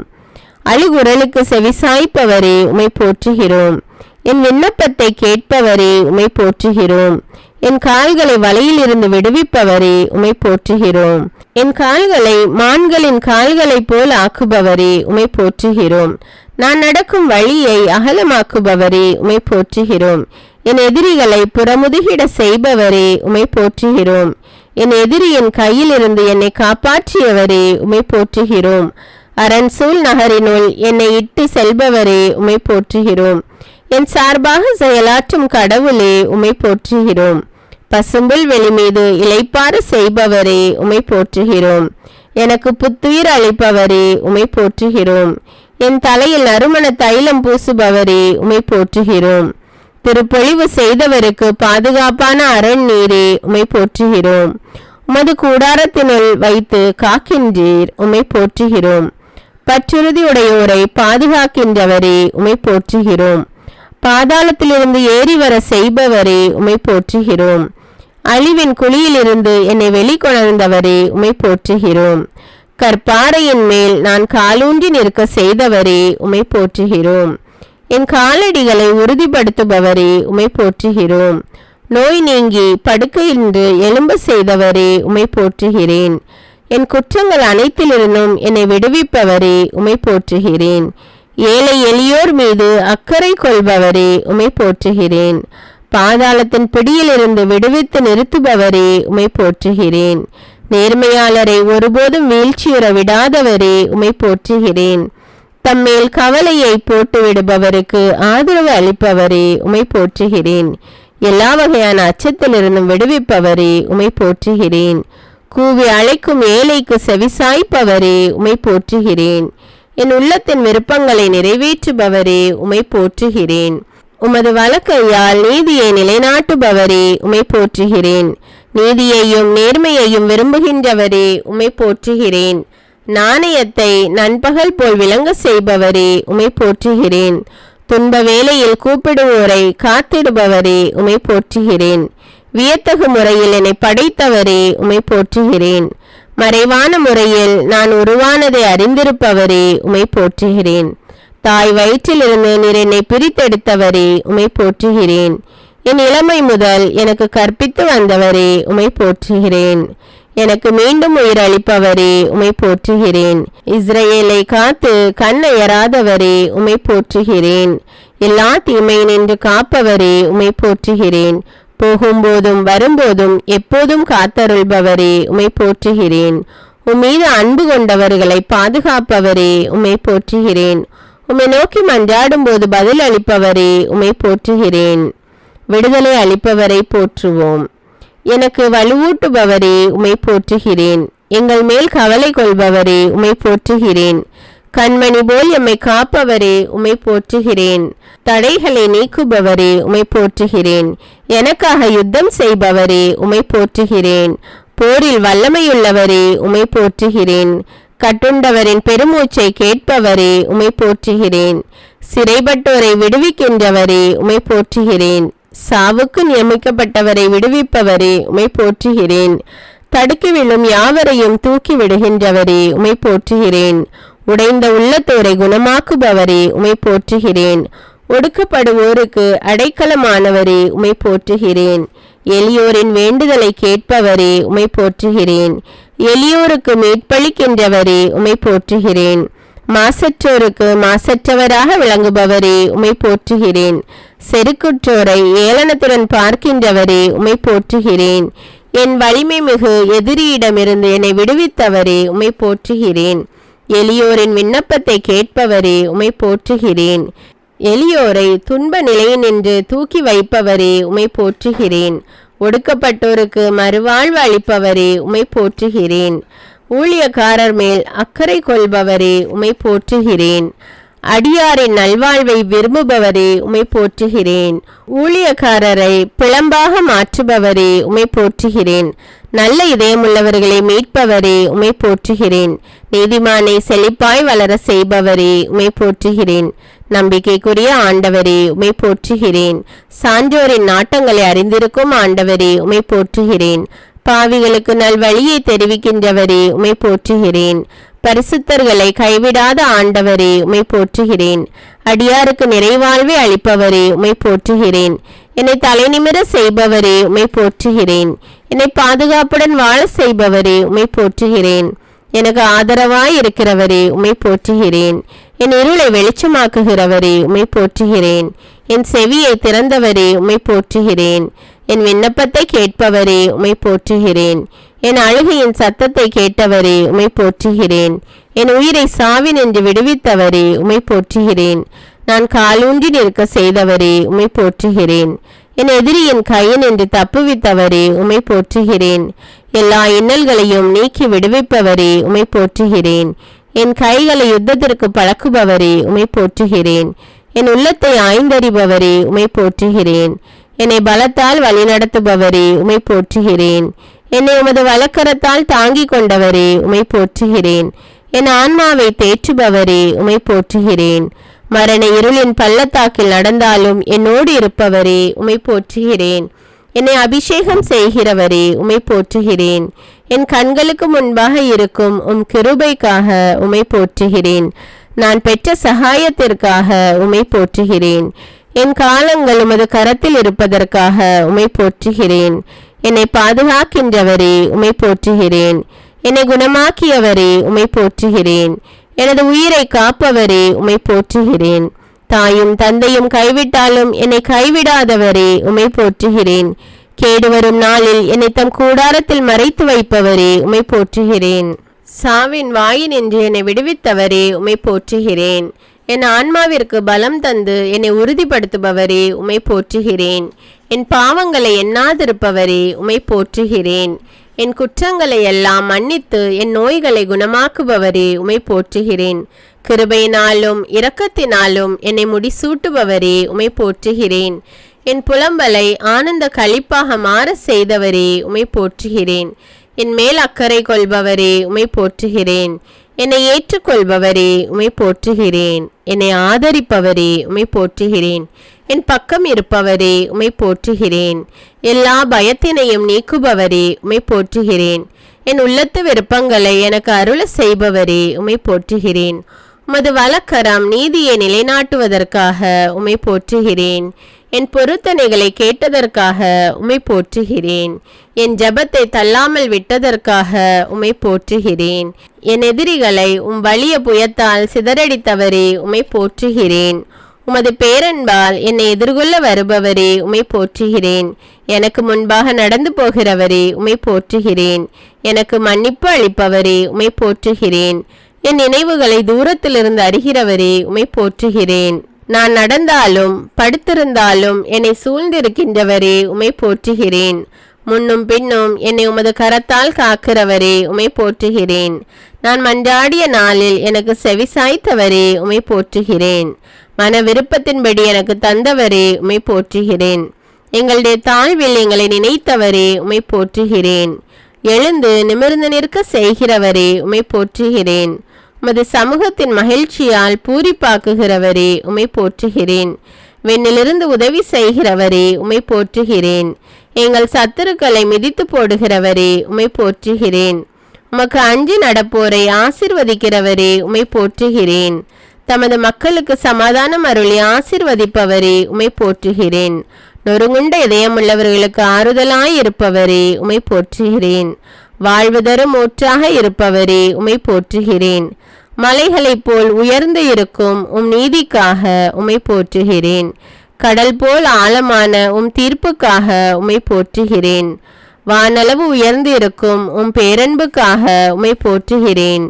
அழுகுரலுக்கு செவிசாய்ப்பவரே உம்மை போற்றுகிறோம். என் விண்ணப்பத்தை கேட்பவரே உம்மை போற்றுகிறோம். என் கால்களை வலையில் இருந்து விடுவிப்பவரே உம்மை போற்றுகிறோம். என் கால்களை மான்களின் கால்களைப் போல் ஆக்குபவரே உம்மை போற்றுகிறோம். நான் நடக்கும் வழியை அகலமாக்குபவரே உம்மை போற்றுகிறோம். என் எதிரிகளை புறமுதுகிட செய்பவரே உம்மை போற்றுகிறோம். என் எதிரியின் கையிலிருந்து என்னை காப்பாற்றியவரே உம்மை போற்றுகிறோம். அரண்சூல் நகரினுள் என்னை இட்டு செல்பவரே உம்மை போற்றுகிறோம். என் சார்பாக செயலாற்றும் கடவுளே உம்மை போற்றுகிறோம். பசும்புல் வெளி மீது இளைப்பாற செய்பவரே உம்மை போற்றுகிறோம். எனக்கு புத்துயிர் அளிப்பவரே உம்மை போற்றுகிறோம். என் தலையில் நறுமண தைலம் பூசுபவரே உம்மை போற்றுகிறோம். திருப்பொழிவு செய்தவருக்கு பாதுகாப்பான அரண் நீரே உம்மை போற்றுகிறோம். உமது கூடாரத்தினுள் வைத்து காக்கின்றீர் உம்மை போற்றுகிறோம். பற்றுறுதி உடையோரை பாதுகாக்கின்றவரே உம்மை போற்றுகிறோம். பாதாளத்திலிருந்து ஏறி வர செய்பவரே உம்மை போற்றுகிறோம். அழிவின் குழியிலிருந்து என்னை வெளிக்கொணர்ந்தவரே உம்மை போற்றுகிறோம். கற்பாறையின் மேல் நான் காலூன்றி நிற்க செய்தவரே உமை போற்றுகிறோம். என் காலடிகளை உறுதிப்படுத்துபவரே உமை போற்றுகிறோம். நோய் நீங்கி படுக்கையின்று எழும்ப செய்தவரே உமை போற்றுகிறேன். என் குற்றங்கள் அனைத்திலிருந்தும் என்னை விடுவிப்பவரே உமை போற்றுகிறேன். ஏழை எளியோர் மீது அக்கறை கொள்பவரே உமை போற்றுகிறேன். பாதாளத்தின் பிடியிலிருந்து விடுவித்து நிறுத்துபவரே உமை போற்றுகிறேன். நேர்மையாளரை ஒருபோதும் வீழ்ச்சியுற விடாதவரே உமை போற்றுகிறேன். தம்மேல் கவலையை போட்டு விடுபவருக்கு ஆதரவு அளிப்பவரே உமை போற்றுகிறேன். எல்லா வகையான அச்சத்திலிருந்தும் விடுவிப்பவரே உமை போற்றுகிறேன். கூவி அழைக்கும் ஏழைக்கு செவிசாய்ப்பவரே உமை போற்றுகிறேன். என் உள்ளத்தின் விருப்பங்களை நிறைவேற்றுபவரே உமை போற்றுகிறேன். உமது வலக்கையால் நீதியை நிலைநாட்டுபவரே உமை போற்றுகிறேன். நீதியையும் நேர்மையையும் விரும்புகின்றவரே உமை போற்றுகிறேன். நாணயத்தை நண்பகல் போல் விளங்க செய்பவரே உமை போற்றுகிறேன். துன்ப வேளையில் கூப்பிடுவோரை காத்திடுபவரே உமை போற்றுகிறேன். வியத்தகு முறையில் என்னை படைத்தவரே உமை போற்றுகிறேன். மறைவான முறையில் நான் உருவானதை அறிந்திருப்பவரே உமை போற்றுகிறேன். தாய் வயிற்றிலிருந்து நீர் என்னை பிரித்தெடுத்தவரே உமை போற்றுகிறேன். என் இளமை முதல் எனக்கு கற்பித்து வந்தவரே உமை போற்றுகிறேன். எனக்கு மீண்டும் உயிர் அளிப்பவரே உமை போற்றுகிறேன். இஸ்ரவேலை காத்து கண்ணயராதவரே உமை போற்றுகிறேன். எல்லா தீமை நின்று காப்பவரே உமை போற்றுகிறேன். போகும்போதும் வரும்போதும் எப்போதும் காத்தருள்பவரே உமை போற்றுகிறேன். உம்மீது அன்பு கொண்டவர்களை பாதுகாப்பவரே உமை போற்றுகிறேன். உம்மை நோக்கி மன்றாடும் போது பதில் அளிப்பவரே உமை போற்றுகிறேன். விடுதலை அளிப்பவரை போற்றுவோம். எனக்கு வலுவூட்டுபவரே உமை போற்றுகிறேன். எங்கள் மேல் கவலை கொள்பவரே உமை போற்றுகிறேன். கண்மணி போல் எம்மை காப்பவரே உமை போற்றுகிறேன். தடைகளை நீக்குபவரே உமை போற்றுகிறேன். எனக்காக யுத்தம் செய்பவரே உமை போற்றுகிறேன். போரில் வல்லமையுள்ளவரே உமை போற்றுகிறேன். கட்டுண்டவரின் பெருமூச்சை கேட்பவரே உமை போற்றுகிறேன். சிறைப்பட்டோரை விடுவிக்கின்றவரே உமை போற்றுகிறேன். சாவுக்கு நியமிக்கப்பட்டவரை விடுவிப்பவரே உமை போற்றுகிறேன். தடுக்கி விழும் யாவரையும் தூக்கி விடுகின்றவரே உமை போற்றுகிறேன். உடைந்த உள்ளத்தோரை குணமாக்குபவரே உமை போற்றுகிறேன். ஒடுக்கப்படுவோருக்கு அடைக்கலமானவரே உமை போற்றுகிறேன். எளியோரின் வேண்டுதலை கேட்பவரே உமை போற்றுகிறேன். எளியோருக்கு மீட்பளிக்கின்றவரே உமை போற்றுகிறேன். மாசற்றோருக்கு மாசற்றவராக விளங்குபவரே உமை போற்றுகிறேன். செருக்குற்றோரை ஏளனத்துடன் பார்க்கின்றவரே உமை போற்றுகிறேன். என் வலிமை மிகு எதிரியிடமிருந்து என்னை விடுவித்தவரே உமை போற்றுகிறேன். எளியோரின் விண்ணப்பத்தை கேட்பவரே உமை போற்றுகிறேன். எளியோரை துன்ப நிலையினின்று தூக்கி வைப்பவரே உமை போற்றுகிறேன். ஒடுக்கப்பட்டோருக்கு மறுவாழ்வு அளிப்பவரே உமை போற்றுகிறேன். ஊழியக்காரர் மேல் அக்கறை கொள்பவரே உமை போற்றுகிறேன். அடியாரின் நல்வாழ்வை விரும்புபவரே உமை போற்றுகிறேன். ஊழியக்காரரை பிளம்பாக மாற்றுபவரே உமை போற்றுகிறேன். நல்ல இதயமுள்ளவர்களை மீட்பவரே உமை போற்றுகிறேன். நீதிமானை செழிப்பாய் வளர செய்பவரே உமை போற்றுகிறேன். நம்பிக்கைக்குரிய ஆண்டவரே உமை போற்றுகிறேன். சான்றோரின் நாட்டங்களை அறிந்திருக்கும் ஆண்டவரே உமை போற்றுகிறேன். பாவிகளுக்கு நல்வழியை தெரிவிக்கின்றவரே உமை போற்றுகிறேன். பரிசுத்தர்களை கைவிடாத ஆண்டவரே உமை போற்றுகிறேன். அடியாருக்கு நிறைவாழ்வை அளிப்பவரே உமை போற்றுகிறேன். என்னை தலைநிமிர செய்பவரே உமை போற்றுகிறேன். என்னை பாதுகாப்புடன் வாழ செய்பவரே உமை போற்றுகிறேன். எனக்கு ஆதரவாய் இருக்கிறவரே உமை போற்றுகிறேன். என் இருளை வெளிச்சமாக்குகிறவரே உமை போற்றுகிறேன். என் செவியை திறந்தவரே உமை போற்றுகிறேன். என் விண்ணப்பத்தை கேட்பவரே உமை போற்றுகிறேன். என் அழுகையின் சத்தத்தை கேட்டவரே உமை போற்றுகிறேன். என் உயிரை சாவினின்று விடுவித்தவரே உமை போற்றுகிறேன். நான் காலூன்றி நிற்க செய்தவரே உமை போற்றுகிறேன். என் எதிரியின் கையினின்று தப்புவித்தவரே உமை போற்றுகிறேன். எல்லா இன்னல்களையும் நீக்கி விடுவிப்பவரே உமை போற்றுகிறேன். என் கைகளை யுத்தத்திற்கு பழக்குபவரே உமை போற்றுகிறேன். என் உள்ளத்தை ஆய்ந்தறிபவரே உமை போற்றுகிறேன். என்னை பலத்தால் வழிநடத்துபவரே உமை போற்றுகிறேன். என்னை உமது வலக்கரத்தால் தாங்கிக் கொண்டவரே உமை போற்றுகிறேன். என் ஆன்மாவை தேற்றுபவரே உமை போற்றுகிறேன். மரண இருளின் பள்ளத்தாக்கில் நடந்தாலும் என்னோடு இருப்பவரே உமை போற்றுகிறேன். என்னை அபிஷேகம் செய்கிறவரே உம்மை போற்றுகிறேன். என் கண்களுக்கு முன்பாக இருக்கும் கிருபைக்காக உம்மை போற்றுகிறேன். நான் பெற்ற சகாயத்திற்காக உம்மை போற்றுகிறேன். என் காலங்கள் உமது கரத்தில் இருப்பதற்காக உம்மை போற்றுகிறேன். என்னை பாதுகாக்கின்றவரே உம்மை போற்றுகிறேன். என்னை குணமாக்கியவரே உம்மை போற்றுகிறேன். எனது உயிரை காப்பவரே உம்மை போற்றுகிறேன். தாயும் தந்தையும் கைவிட்டாலும் என்னை கைவிடாதவரே உம்மை போற்றுகிறேன். கேடு வரும் நாளில் என்னை தம் கூடாரத்தில் மறைத்து வைப்பவரே உம்மை போற்றுகிறேன். சாவின் வாயினின்று என்னை விடுவித்தவரே உம்மை போற்றுகிறேன். என் ஆன்மாவிற்கு பலம் தந்து என்னை உறுதிப்படுத்துபவரே உம்மை போற்றுகிறேன். என் பாவங்களை எண்ணாதிருப்பவரே உம்மை போற்றுகிறேன். என் குற்றங்களை எல்லாம் மன்னித்து என் நோய்களை குணமாக்குபவரே உம்மை போற்றுகிறேன். கிருபையினாலும் இரக்கத்தினாலும் என்னை முடிசூட்டுபவரே உம்மை போற்றுகிறேன். என் புலம்பலை ஆனந்த களிப்பாக மாற செய்தவரே உம்மை போற்றுகிறேன். என் மேல் அக்கறை கொள்பவரே உம்மை போற்றுகிறேன். என்னை ஏற்றுக்கொள்பவரே உம்மை போற்றுகிறேன். என்னை ஆதரிப்பவரே உம்மை போற்றுகிறேன். என் பக்கம் இருப்பவரே உம்மை போற்றுகிறேன். எல்லா பயத்தினையும் நீக்குபவரே உம்மை போற்றுகிறேன். என் உள்ளத்து விருப்பங்களை எனக்கு அருள செய்பவரே உம்மை போற்றுகிறேன். உமது வலக்கரம் நீதியை நிலைநாட்டுவதற்காக உம்மை போற்றுகிறேன். என் பொருத்தனைகளை கேட்டதற்காக உம்மை போற்றுகிறேன். என் ஜபத்தை தள்ளாமல் விட்டதற்காக உம்மை போற்றுகிறேன். என் எதிரிகளை வலிய புயத்தால் சிதறடித்தவரே உம்மை போற்றுகிறேன். உமது பேரன்பால் என்னை எதிர்கொள்ள வருபவரே உம்மை போற்றுகிறேன். எனக்கு முன்பாக நடந்து போகிறவரே உம்மை போற்றுகிறேன். எனக்கு மன்னிப்பு அளிப்பவரே உம்மை போற்றுகிறேன். என் நினைவுகளை தூரத்திலிருந்து அறிகிறவரே உம்மை போற்றுகிறேன். நான் நடந்தாலும் படுத்திருந்தாலும் என்னை சூழ்ந்திருக்கின்றவரே உம்மை போற்றுகிறேன். முன்னும் பின்னும் என்னை உமது கரத்தால் காக்கிறவரே உம்மை போற்றுகிறேன். நான் மன்றாடிய நாளில் எனக்கு செவிசாய்த்தவரே உம்மை போற்றுகிறேன். மன விருப்பத்தின்படி எனக்கு தந்தவரே உம்மை போற்றுகிறேன். எங்களுடைய தாழ்வில் எங்களை நினைத்தவரே உம்மை போற்றுகிறேன். எழுந்து நிமிர்ந்து நிற்க செய்கிறவரே உம்மை போற்றுகிறேன். உமது சமூகத்தின் மகிழ்ச்சியால் பூரிப்பாக்குகிறவரே உம்மை போற்றுகிறேன். வெண்ணிலிருந்து உதவி செய்கிறவரே உம்மை போற்றுகிறேன். எங்கள் சத்துருக்களை மிதித்து போடுகிறவரே உம்மை போற்றுகிறேன். உமக்கு அஞ்சி நடப்போரை ஆசிர்வதிக்கிறவரே உம்மை போற்றுகிறேன். தமது மக்களுக்கு சமாதானம் அருளி ஆசிர்வதிப்பவரே உம்மை போற்றுகிறேன். நொறுங்குண்ட இதயமுள்ளவர்களுக்கு ஆறுதலாய் இருப்பவரே உம்மை போற்றுகிறேன். வாழ்வு தரும் ஊற்றாக இருப்பவரே உம்மை போற்றுகிறேன். மலைகளைப் போல் உயர்ந்து இருக்கும் நீதிக்காக உம்மை போற்றுகிறேன். கடல் போல் ஆழமான தீர்ப்புக்காக உம்மை போற்றுகிறேன். வானளவு உயர்ந்து இருக்கும் பேரன்புக்காக உம்மை போற்றுகிறேன்.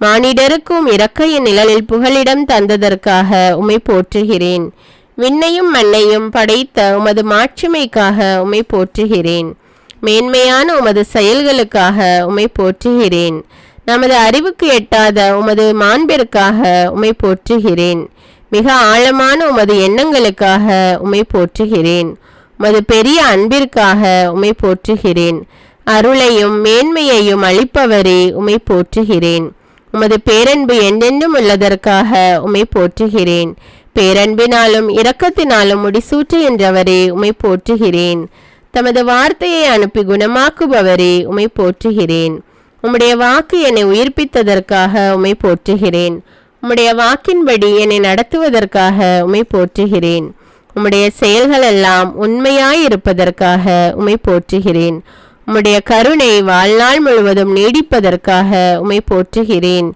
மானிடருக்கும் இறக்கையின் நிழலில் புகலிடம் தந்ததற்காக உம்மை போற்றுகிறேன். விண்ணையும் மண்ணையும் படைத்த உமது மாட்சிமைக்காக உம்மை போற்றுகிறேன். மேன்மையான உமது செயல்களுக்காக உம்மை போற்றுகிறேன். நமது அறிவுக்கு எட்டாத உமது மாண்பிற்காக உம்மை போற்றுகிறேன். மிக ஆழமான உமது எண்ணங்களுக்காக உம்மை போற்றுகிறேன். உமது பெரிய அன்பிற்காக உம்மை போற்றுகிறேன். அருளையும் மேன்மையையும் அளிப்பவரே உம்மை போற்றுகிறேன். உமது பேரன்பு என்றென்றும் உள்ளதற்காக உம்மை போற்றுகிறேன். பேரன்பினாலும் இரக்கத்தினாலும் முடிசூற்றுகின்றவரே உம்மை போற்றுகிறேன். தமது வார்த்தையை அனுப்பி குணமாக்குபவரே உம்மை போற்றுகிறேன். உம்முடைய வாக்கு என்னை உயிர்ப்பித்ததற்காக உம்மை போற்றுகிறேன். உம்முடைய வாக்கின்படி என்னை நடத்துவதற்காக உம்மை போற்றுகிறேன். உம்முடைய செயல்கள் எல்லாம் உண்மையாயிருப்பதற்காக உம்மை போற்றுகிறேன். உம்முடைய கருணை வாழ்நாள் முழுவதும் நீடிப்பதற்காக உம்மை போற்றுகிறேன்.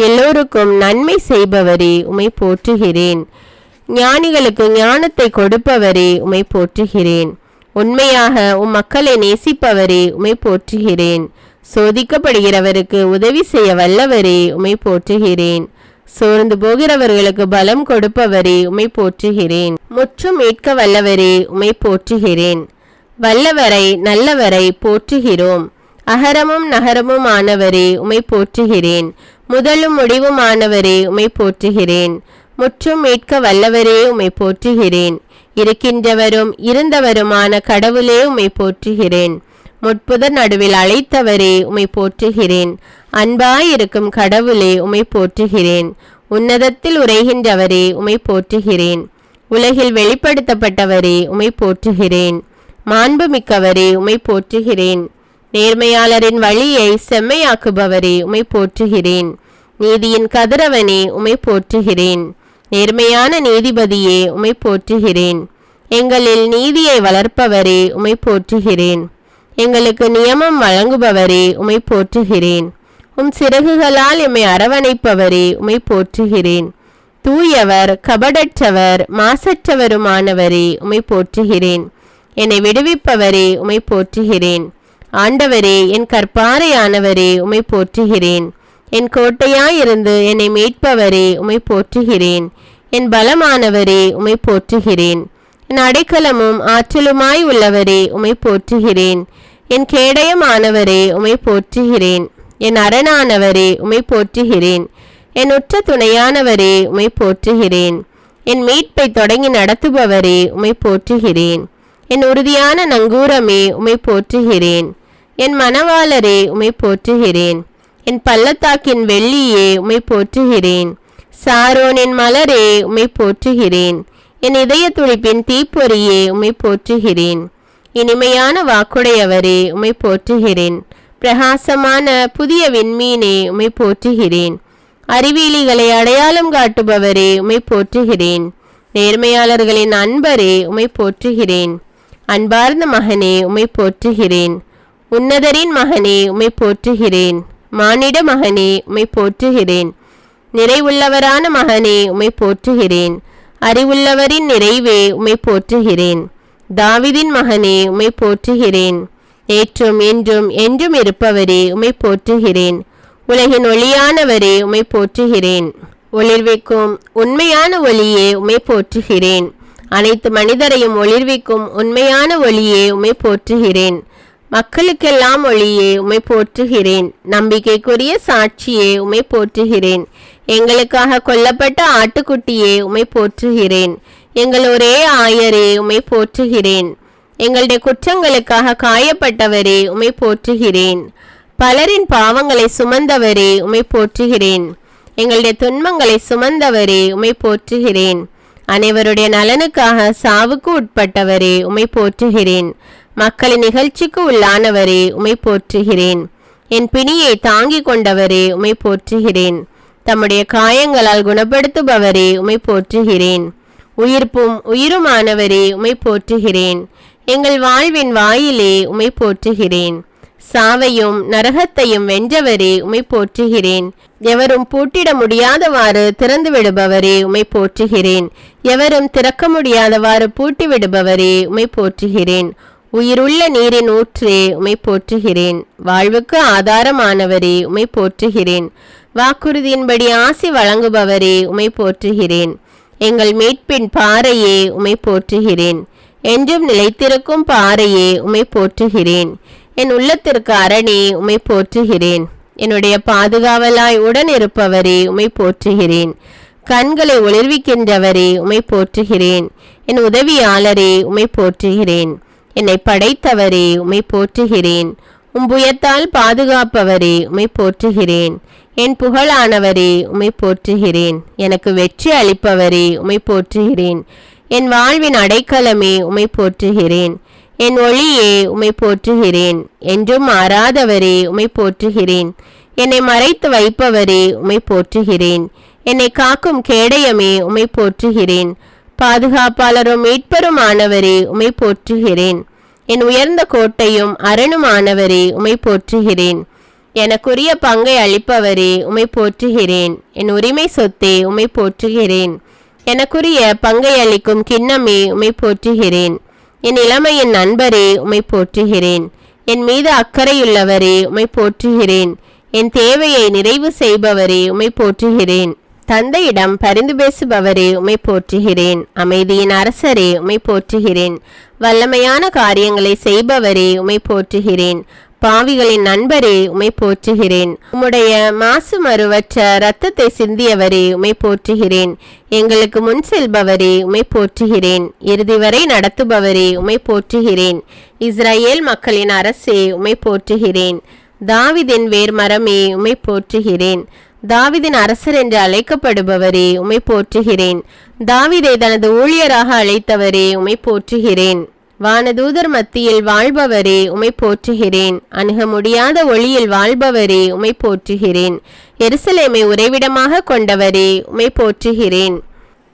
எல்லோருக்கும் நன்மை செய்பவரே உம்மை போற்றுகிறேன். ஞானிகளுக்கு ஞானத்தை கொடுப்பவரே உம்மை போற்றுகிறேன். உண்மையாக மக்களை நேசிப்பவரே உம்மை போற்றுகிறேன். சோதிக்கப்படுகிறவருக்கு உதவி செய்ய வல்லவரே உம்மை போற்றுகிறேன். சோர்ந்து போகிறவர்களுக்கு பலம் கொடுப்பவரே உம்மை போற்றுகிறேன். முற்றும் மீட்க வல்லவரே உம்மை போற்றுகிறேன். வல்லவரை நல்லவரை போற்றுகிறோம். அகரமும் நகரமும் ஆனவரே உம்மை போற்றுகிறேன். முதலும் முடிவுமானவரே உம்மை போற்றுகிறேன். முற்றும் மீட்க வல்லவரே உம்மை போற்றுகிறேன். இருக்கின்றவரும் இருந்தவருமான கடவுளே உம்மை போற்றுகிறேன். முட்புதர் நடுவில் அழைத்தவரே உம்மை போற்றுகிறேன். அன்பாயிருக்கும் கடவுளே உம்மை போற்றுகிறேன். உன்னதத்தில் உரைகின்றவரே உம்மை போற்றுகிறேன். உலகில் வெளிப்படுத்தப்பட்டவரே உம்மை போற்றுகிறேன். மாண்புமிக்கவரே உம்மை போற்றுகிறேன். நேர்மையாளரின் வழியை செம்மையாக்குபவரே உம்மை போற்றுகிறேன். நீதியின் கதிரவனே உம்மை போற்றுகிறேன். நேர்மையான நீதிபதியே உம்மை போற்றுகிறேன். எங்களில் நீதியை வளர்ப்பவரே உம்மை போற்றுகிறேன். எங்களுக்கு நியமம் வழங்குபவரே உம்மை போற்றுகிறேன். உம் சிறகுகளால் எம்மை அரவணைப்பவரே உம்மை போற்றுகிறேன். தூயவர், கபடற்றவர், மாசற்றவருமானவரே உம்மை போற்றுகிறேன். என்னை விடுவிப்பவரே உம்மை போற்றுகிறேன். ஆண்டவரே, என் கற்பாரையானவரே உம்மை போற்றுகிறேன். என் கோட்டையாயிருந்து என்னை மீட்பவரே உம்மை போற்றுகிறேன். என் பலமானவரே உம்மை போற்றுகிறேன். என் அடைக்கலமும் ஆற்றலுமாய் உள்ளவரே உம்மை போற்றுகிறேன். என் கேடயமானவரே உம்மை போற்றுகிறேன். என் அரணானவரே உம்மை போற்றுகிறேன். என் உற்ற துணையானவரே உம்மை போற்றுகிறேன். என் மீட்பை தொடங்கி நடத்துபவரே உம்மை போற்றுகிறேன். என் உறுதியான நங்கூரமே உம்மை போற்றுகிறேன். என் மணவாளரே உம்மை போற்றுகிறேன். என் பள்ளத்தாக்கின் வெள்ளியே உம்மை போற்றுகிறேன். சாரோனின் மலரே உம்மை போற்றுகிறேன். என் இதய துடிப்பின் தீப்பொறியே உம்மை போற்றுகிறேன். இனிமையான வாக்குடையவரே உம்மை போற்றுகிறேன். பிரகாசமான புதிய விண்மீனே உம்மை போற்றுகிறேன். அறிவியலிகளை அடையாளம் காட்டுபவரே உம்மை போற்றுகிறேன். நேர்மையாளர்களின் அன்பரே உம்மை போற்றுகிறேன். அன்பார்ந்த மகனே உம்மை போற்றுகிறேன். உன்னதரின் மகனே உம்மை போற்றுகிறேன். மானிட மகனே உம்மை போற்றுகிறேன். நிறைவுள்ளவரான மகனே உம்மை போற்றுகிறேன். அறிவுள்ளவரின் நிறைவே உம்மை போற்றுகிறேன். தாவிதின் மகனே உம்மை போற்றுகிறேன். நேற்றும் என்றும் என்றும் இருப்பவரே உம்மை போற்றுகிறேன். உலகின் ஒளியானவரே உம்மை போற்றுகிறேன். ஒளிர்விக்கும் உண்மையான ஒளியே உம்மை போற்றுகிறேன். அனைத்து மனிதரையும் ஒளிர்விக்கும் உண்மையான ஒளியே உம்மை போற்றுகிறேன். மக்களுக்கெல்லாம் ஒளியே உம்மை போற்றுகிறேன். நம்பிக்கைக்குரிய சாட்சியே உம்மை போற்றுகிறேன். எங்களுக்காக கொல்லப்பட்ட ஆட்டுக்குட்டியே உம்மை போற்றுகிறேன். எங்கள் ஒரே ஆயரே உம்மை போற்றுகிறேன். எங்களுடைய குற்றங்களுக்காக காயப்பட்டவரே உம்மை போற்றுகிறேன். பலரின் பாவங்களை சுமந்தவரே உம்மை போற்றுகிறேன். எங்களுடைய துன்பங்களை சுமந்தவரே உம்மை போற்றுகிறேன். அனைவருடைய நலனுக்காக சாவுக்கு உட்பட்டவரே உம்மை போற்றுகிறேன். மக்களின் நிகழ்ச்சிக்கு உள்ளானவரே உம்மை போற்றுகிறேன். என் பிணியை தாங்கிக் கொண்டவரே உம்மை போற்றுகிறேன். தம்முடைய காயங்களால் குணப்படுத்துபவரே உம்மை போற்றுகிறேன். உயிர்ப்பும் உயிருமானவரே உம்மை போற்றுகிறேன். எங்கள் வாழ்வின் வாயிலே உம்மை போற்றுகிறேன். சாவையும் நரகத்தையும் வென்றவரே உம்மை போற்றுகிறேன். எவரும் பூட்டிட முடியாதவாறு திறந்து விடுபவரே உம்மை போற்றுகிறேன். எவரும் திறக்க முடியாதவாறு பூட்டி விடுபவரே உம்மை போற்றுகிறேன். உயிருள்ள நீரின் ஊற்றே உம்மை போற்றுகிறேன். வாழ்வுக்கு ஆதாரமானவரே உம்மை போற்றுகிறேன். வாக்குறுதியின்படி ஆசி வழங்குபவரே உம்மை போற்றுகிறேன். எங்கள் மீட்பின் பாறையே உம்மை போற்றுகிறேன். என்றும் நிலைத்திருக்கும் பாறையே உம்மை போற்றுகிறேன். என் உள்ளத்திற்கு அரணே உம்மை போற்றுகிறேன். என்னுடைய பாதுகாவலாய் உடன் இருப்பவரே உம்மை போற்றுகிறேன். கண்களை ஒளிர்விக்கின்றவரே உம்மை போற்றுகிறேன். என் உதவியாளரே உம்மை போற்றுகிறேன். என்னை படைத்தவரே உம்மை போற்றுகிறேன். புயத்தால் பாதுகாப்பவரே உம்மை போற்றுகிறேன். என் புகழானவரே உம்மை போற்றுகிறேன். எனக்கு வெற்றி அளிப்பவரே உம்மை போற்றுகிறேன். என் வாழ்வின் அடைக்கலமே உம்மை போற்றுகிறேன். என் ஒளியே உம்மை போற்றுகிறேன். என்றும் மாறாதவரே உம்மை போற்றுகிறேன். என்னை மறைத்து வைப்பவரே உம்மை போற்றுகிறேன். என்னை காக்கும் கேடயமே உம்மை போற்றுகிறேன். பாதுகாப்பாளரும் மீட்பருமானவரே உம்மை போற்றுகிறேன். என் உயர்ந்த கோட்டையும் அரணுமானவரே உம்மை போற்றுகிறேன். எனக்குரிய பங்கை அளிப்பவரே உம்மை போற்றுகிறேன். என் உரிமை சொத்தே உம்மை போற்றுகிறேன். எனக்குரிய பங்கை அளிக்கும் கிண்ணமே உம்மை போற்றுகிறேன். என் இளமையின் நண்பரே உம்மை போற்றுகிறேன். என் மீது அக்கறையுள்ளவரே உம்மை போற்றுகிறேன். என் தேவையை நிறைவு செய்பவரே உம்மை போற்றுகிறேன். தந்தையிடம் பரிந்து பேசுபவரே உம்மை போற்றுகிறேன். அமைதியின் அரசரே உம்மை போற்றுகிறேன். வல்லமையான காரியங்களை செய்பவரே உம்மை போற்றுகிறேன். பாவிகளின் நண்பரே உம்மை போற்றுகிறேன். உம்முடைய மாசு மறுவற்ற இரத்தத்தை சிந்தியவரே உம்மை போற்றுகிறேன். எங்களுக்கு முன் செல்பவரே உம்மை போற்றுகிறேன். இறுதி வரை நடத்துபவரே உம்மை போற்றுகிறேன். இஸ்ரவேல் மக்களின் அரசே உம்மை போற்றுகிறேன். தாவீதின் வேர்மரமே உம்மை போற்றுகிறேன். தாவீதின் அரசர் என்று அழைக்கப்படுபவரே உம்மை போற்றுகிறேன். தாவீதை தனது ஊழியராக அழைத்தவரே உம்மை போற்றுகிறேன். வானதூதர் மத்தியில் வாழ்பவரே உம்மை போற்றுகிறேன். அணுக முடியாத ஒளியில் வாழ்பவரே உம்மை போற்றுகிறேன். எருசலேமை உறைவிடமாக கொண்டவரே உம்மை போற்றுகிறேன்.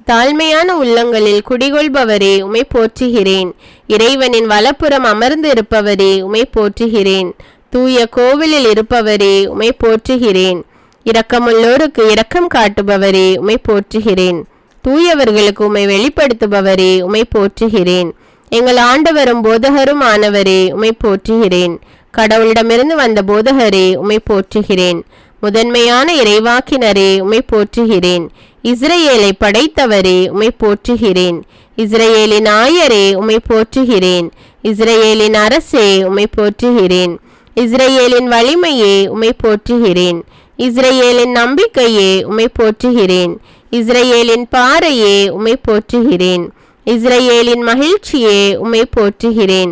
தாழ்மையான உள்ளங்களில் குடிகொள்பவரே உம்மை போற்றுகிறேன். இறைவனின் வலப்புறம் அமர்ந்து இருப்பவரே உம்மை போற்றுகிறேன். தூய கோவிலில் இருப்பவரே உம்மை போற்றுகிறேன். இரக்கமுள்ளோருக்கு இரக்கம் காட்டுபவரே உம்மை போற்றுகிறேன். தூயவர்களுக்கு உம்மை வெளிப்படுத்துபவரே உம்மை போற்றுகிறேன். எங்கள் ஆண்டவரும் போதகரும் ஆனவரே உம்மை போற்றுகிறேன். கடவுளிடமிருந்து வந்த போதகரே உம்மை போற்றுகிறேன். முதன்மையான இறைவாக்கினரே உம்மை போற்றுகிறேன். இஸ்ரேலை படைத்தவரே உம்மை போற்றுகிறேன். இஸ்ரேலின் ஆயரே உம்மை போற்றுகிறேன். இஸ்ரேலின் அரசே உம்மை போற்றுகிறேன். இஸ்ரேலின் வலிமையே உம்மை போற்றுகிறேன். இஸ்ரேலின் நம்பிக்கையே உம்மை போற்றுகிறேன். இஸ்ரேலின் பாறையே உம்மை போற்றுகிறேன். இஸ்ரேலின் மகிழ்ச்சியே உம்மை போற்றுகிறேன்.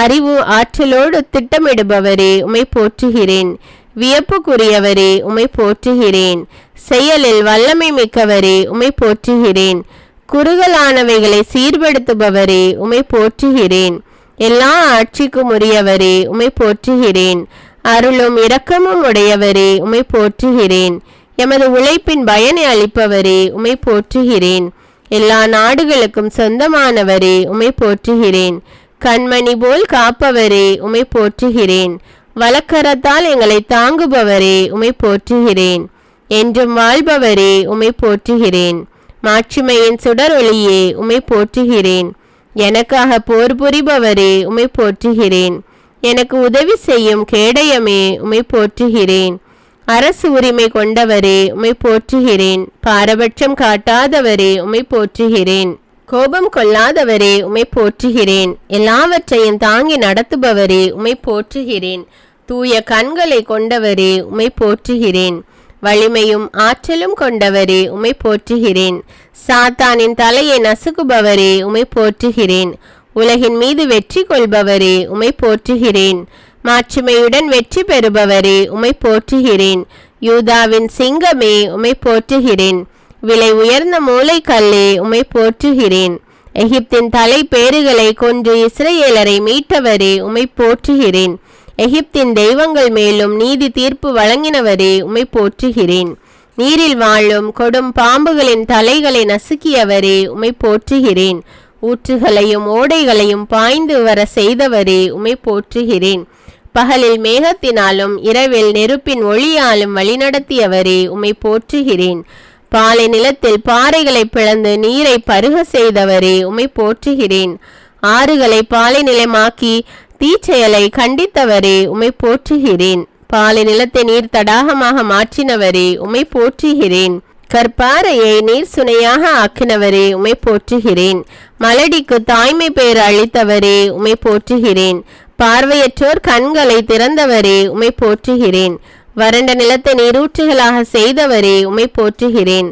அறிவு ஆற்றலோடு திட்டமிடுபவரே உம்மை போற்றுகிறேன். வியப்புக்குரியவரே உம்மை போற்றுகிறேன். செயலில் வல்லமை மிக்கவரே உம்மை போற்றுகிறேன். குறுகலானவைகளை சீர்படுத்துபவரே உம்மை போற்றுகிறேன். எல்லா ஆட்சிக்கும் உரியவரே உம்மை போற்றுகிறேன். அருளும் இரக்கமும் உடையவரே உம்மை போற்றுகிறேன். எமது உழைப்பின் பயனை அளிப்பவரே உம்மை போற்றுகிறேன். எல்லா நாடுகளுக்கும் சொந்தமானவரே உம்மை போற்றுகிறேன். கண்மணி போல் காப்பவரே உம்மை போற்றுகிறேன். வலக்கரத்தால் எங்களை தாங்குபவரே உம்மை போற்றுகிறேன். என்றும் வாழ்பவரே உம்மை போற்றுகிறேன். மாட்சிமையின் சுடர் ஒளியே உம்மை போற்றுகிறேன். எனக்காக போர் புரிபவரே உம்மை போற்றுகிறேன். எனக்கு உதவி செய்யும் கேடயமே உம்மை போற்றுகிறேன். அரசு உரிமை கொண்டவரே உம்மை போற்றுகிறேன். பாரபட்சம் காட்டாதவரே உம்மை போற்றுகிறேன். கோபம் கொள்ளாதவரே உம்மை போற்றுகிறேன். எல்லாவற்றையும் தாங்கி நடத்துபவரே உம்மை போற்றுகிறேன். தூய கண்களை கொண்டவரே உம்மை போற்றுகிறேன். வலிமையும் ஆற்றலும் கொண்டவரே உம்மை போற்றுகிறேன். சாத்தானின் தலையை நசுக்குபவரே உம்மை போற்றுகிறேன். உலகின் மீது வெற்றி கொள்பவரே உம்மை போற்றுகிறேன். மாட்சிமையுடன் வெற்றி பெறுபவரே உம்மை போற்றுகிறேன். யூதாவின் சிங்கமே உம்மை போற்றுகிறேன். விலை உயர்ந்த மூளைக்கல்லே உம்மை போற்றுகிறேன். எகிப்தின் தலை பேறுகளை கொன்று இஸ்ரேலரை மீட்டவரே உம்மை போற்றுகிறேன். எகிப்தின் தெய்வங்கள் மேலும் நீதி தீர்ப்பு வழங்கினவரே உம்மை போற்றுகிறேன். நீரில் வாழும் கொடும் பாம்புகளின் தலைகளை நசுக்கியவரே உம்மை போற்றுகிறேன். ஊற்றுகளையும் ஓடைகளையும் பாய்ந்து வர செய்தவரே உம்மை போற்றுகிறேன். பகலில் மேகத்தினாலும் இரவில் நெருப்பின் ஒளியாலும் வழிநடத்தியவரே உம்மை போற்றுகிறேன். பாலை நிலத்தில் பாறைகளை பிளந்து நீரை பருக செய்தவரே உம்மை போற்றுகிறேன். ஆறுகளை பாலை நிலமாக்கி தீச்செயலை கண்டித்தவரே உம்மை போற்றுகிறேன். பாலை நிலத்தை நீர் தடாகமாக மாற்றினவரே உம்மை போற்றுகிறேன். கற்பாறையை நீர் சுனையாக ஆக்கினவரே உம்மை போற்றுகிறேன். மலடிக்கு தாய்மை பேர் அளித்தவரே உம்மை போற்றுகிறேன். பார்வையற்றோர் கண்களை திறந்தவரே உம்மை போற்றுகிறேன். வறண்ட நிலத்தை நீரூற்றுகளாக செய்தவரே உம்மை போற்றுகிறேன்.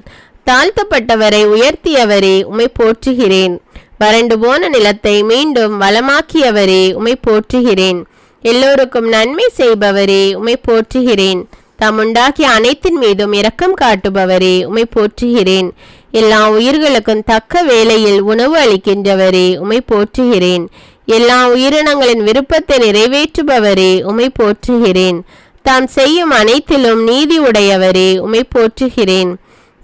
தாழ்த்தப்பட்டவரை உயர்த்தியவரே உம்மை போற்றுகிறேன். வறண்டு போன நிலத்தை மீண்டும் வளமாக்கியவரே உம்மை போற்றுகிறேன். எல்லோருக்கும் நன்மை செய்பவரே உம்மை போற்றுகிறேன். தம்முண்டாக்கிய அனைத்தின் மீதும் இரக்கம் காட்டுபவரே உம்மை போற்றுகிறேன். எல்லா உயிர்களுக்கும் தக்க வேளையில் உணவு அளிக்கின்றவரே உம்மை போற்றுகிறேன். எல்லா உயிரினங்களின் விருப்பத்தை நிறைவேற்றுபவரே உம்மை போற்றுகிறேன். தாம் செய்யும் அனைத்திலும் நீதி உடையவரே உம்மை போற்றுகிறேன்.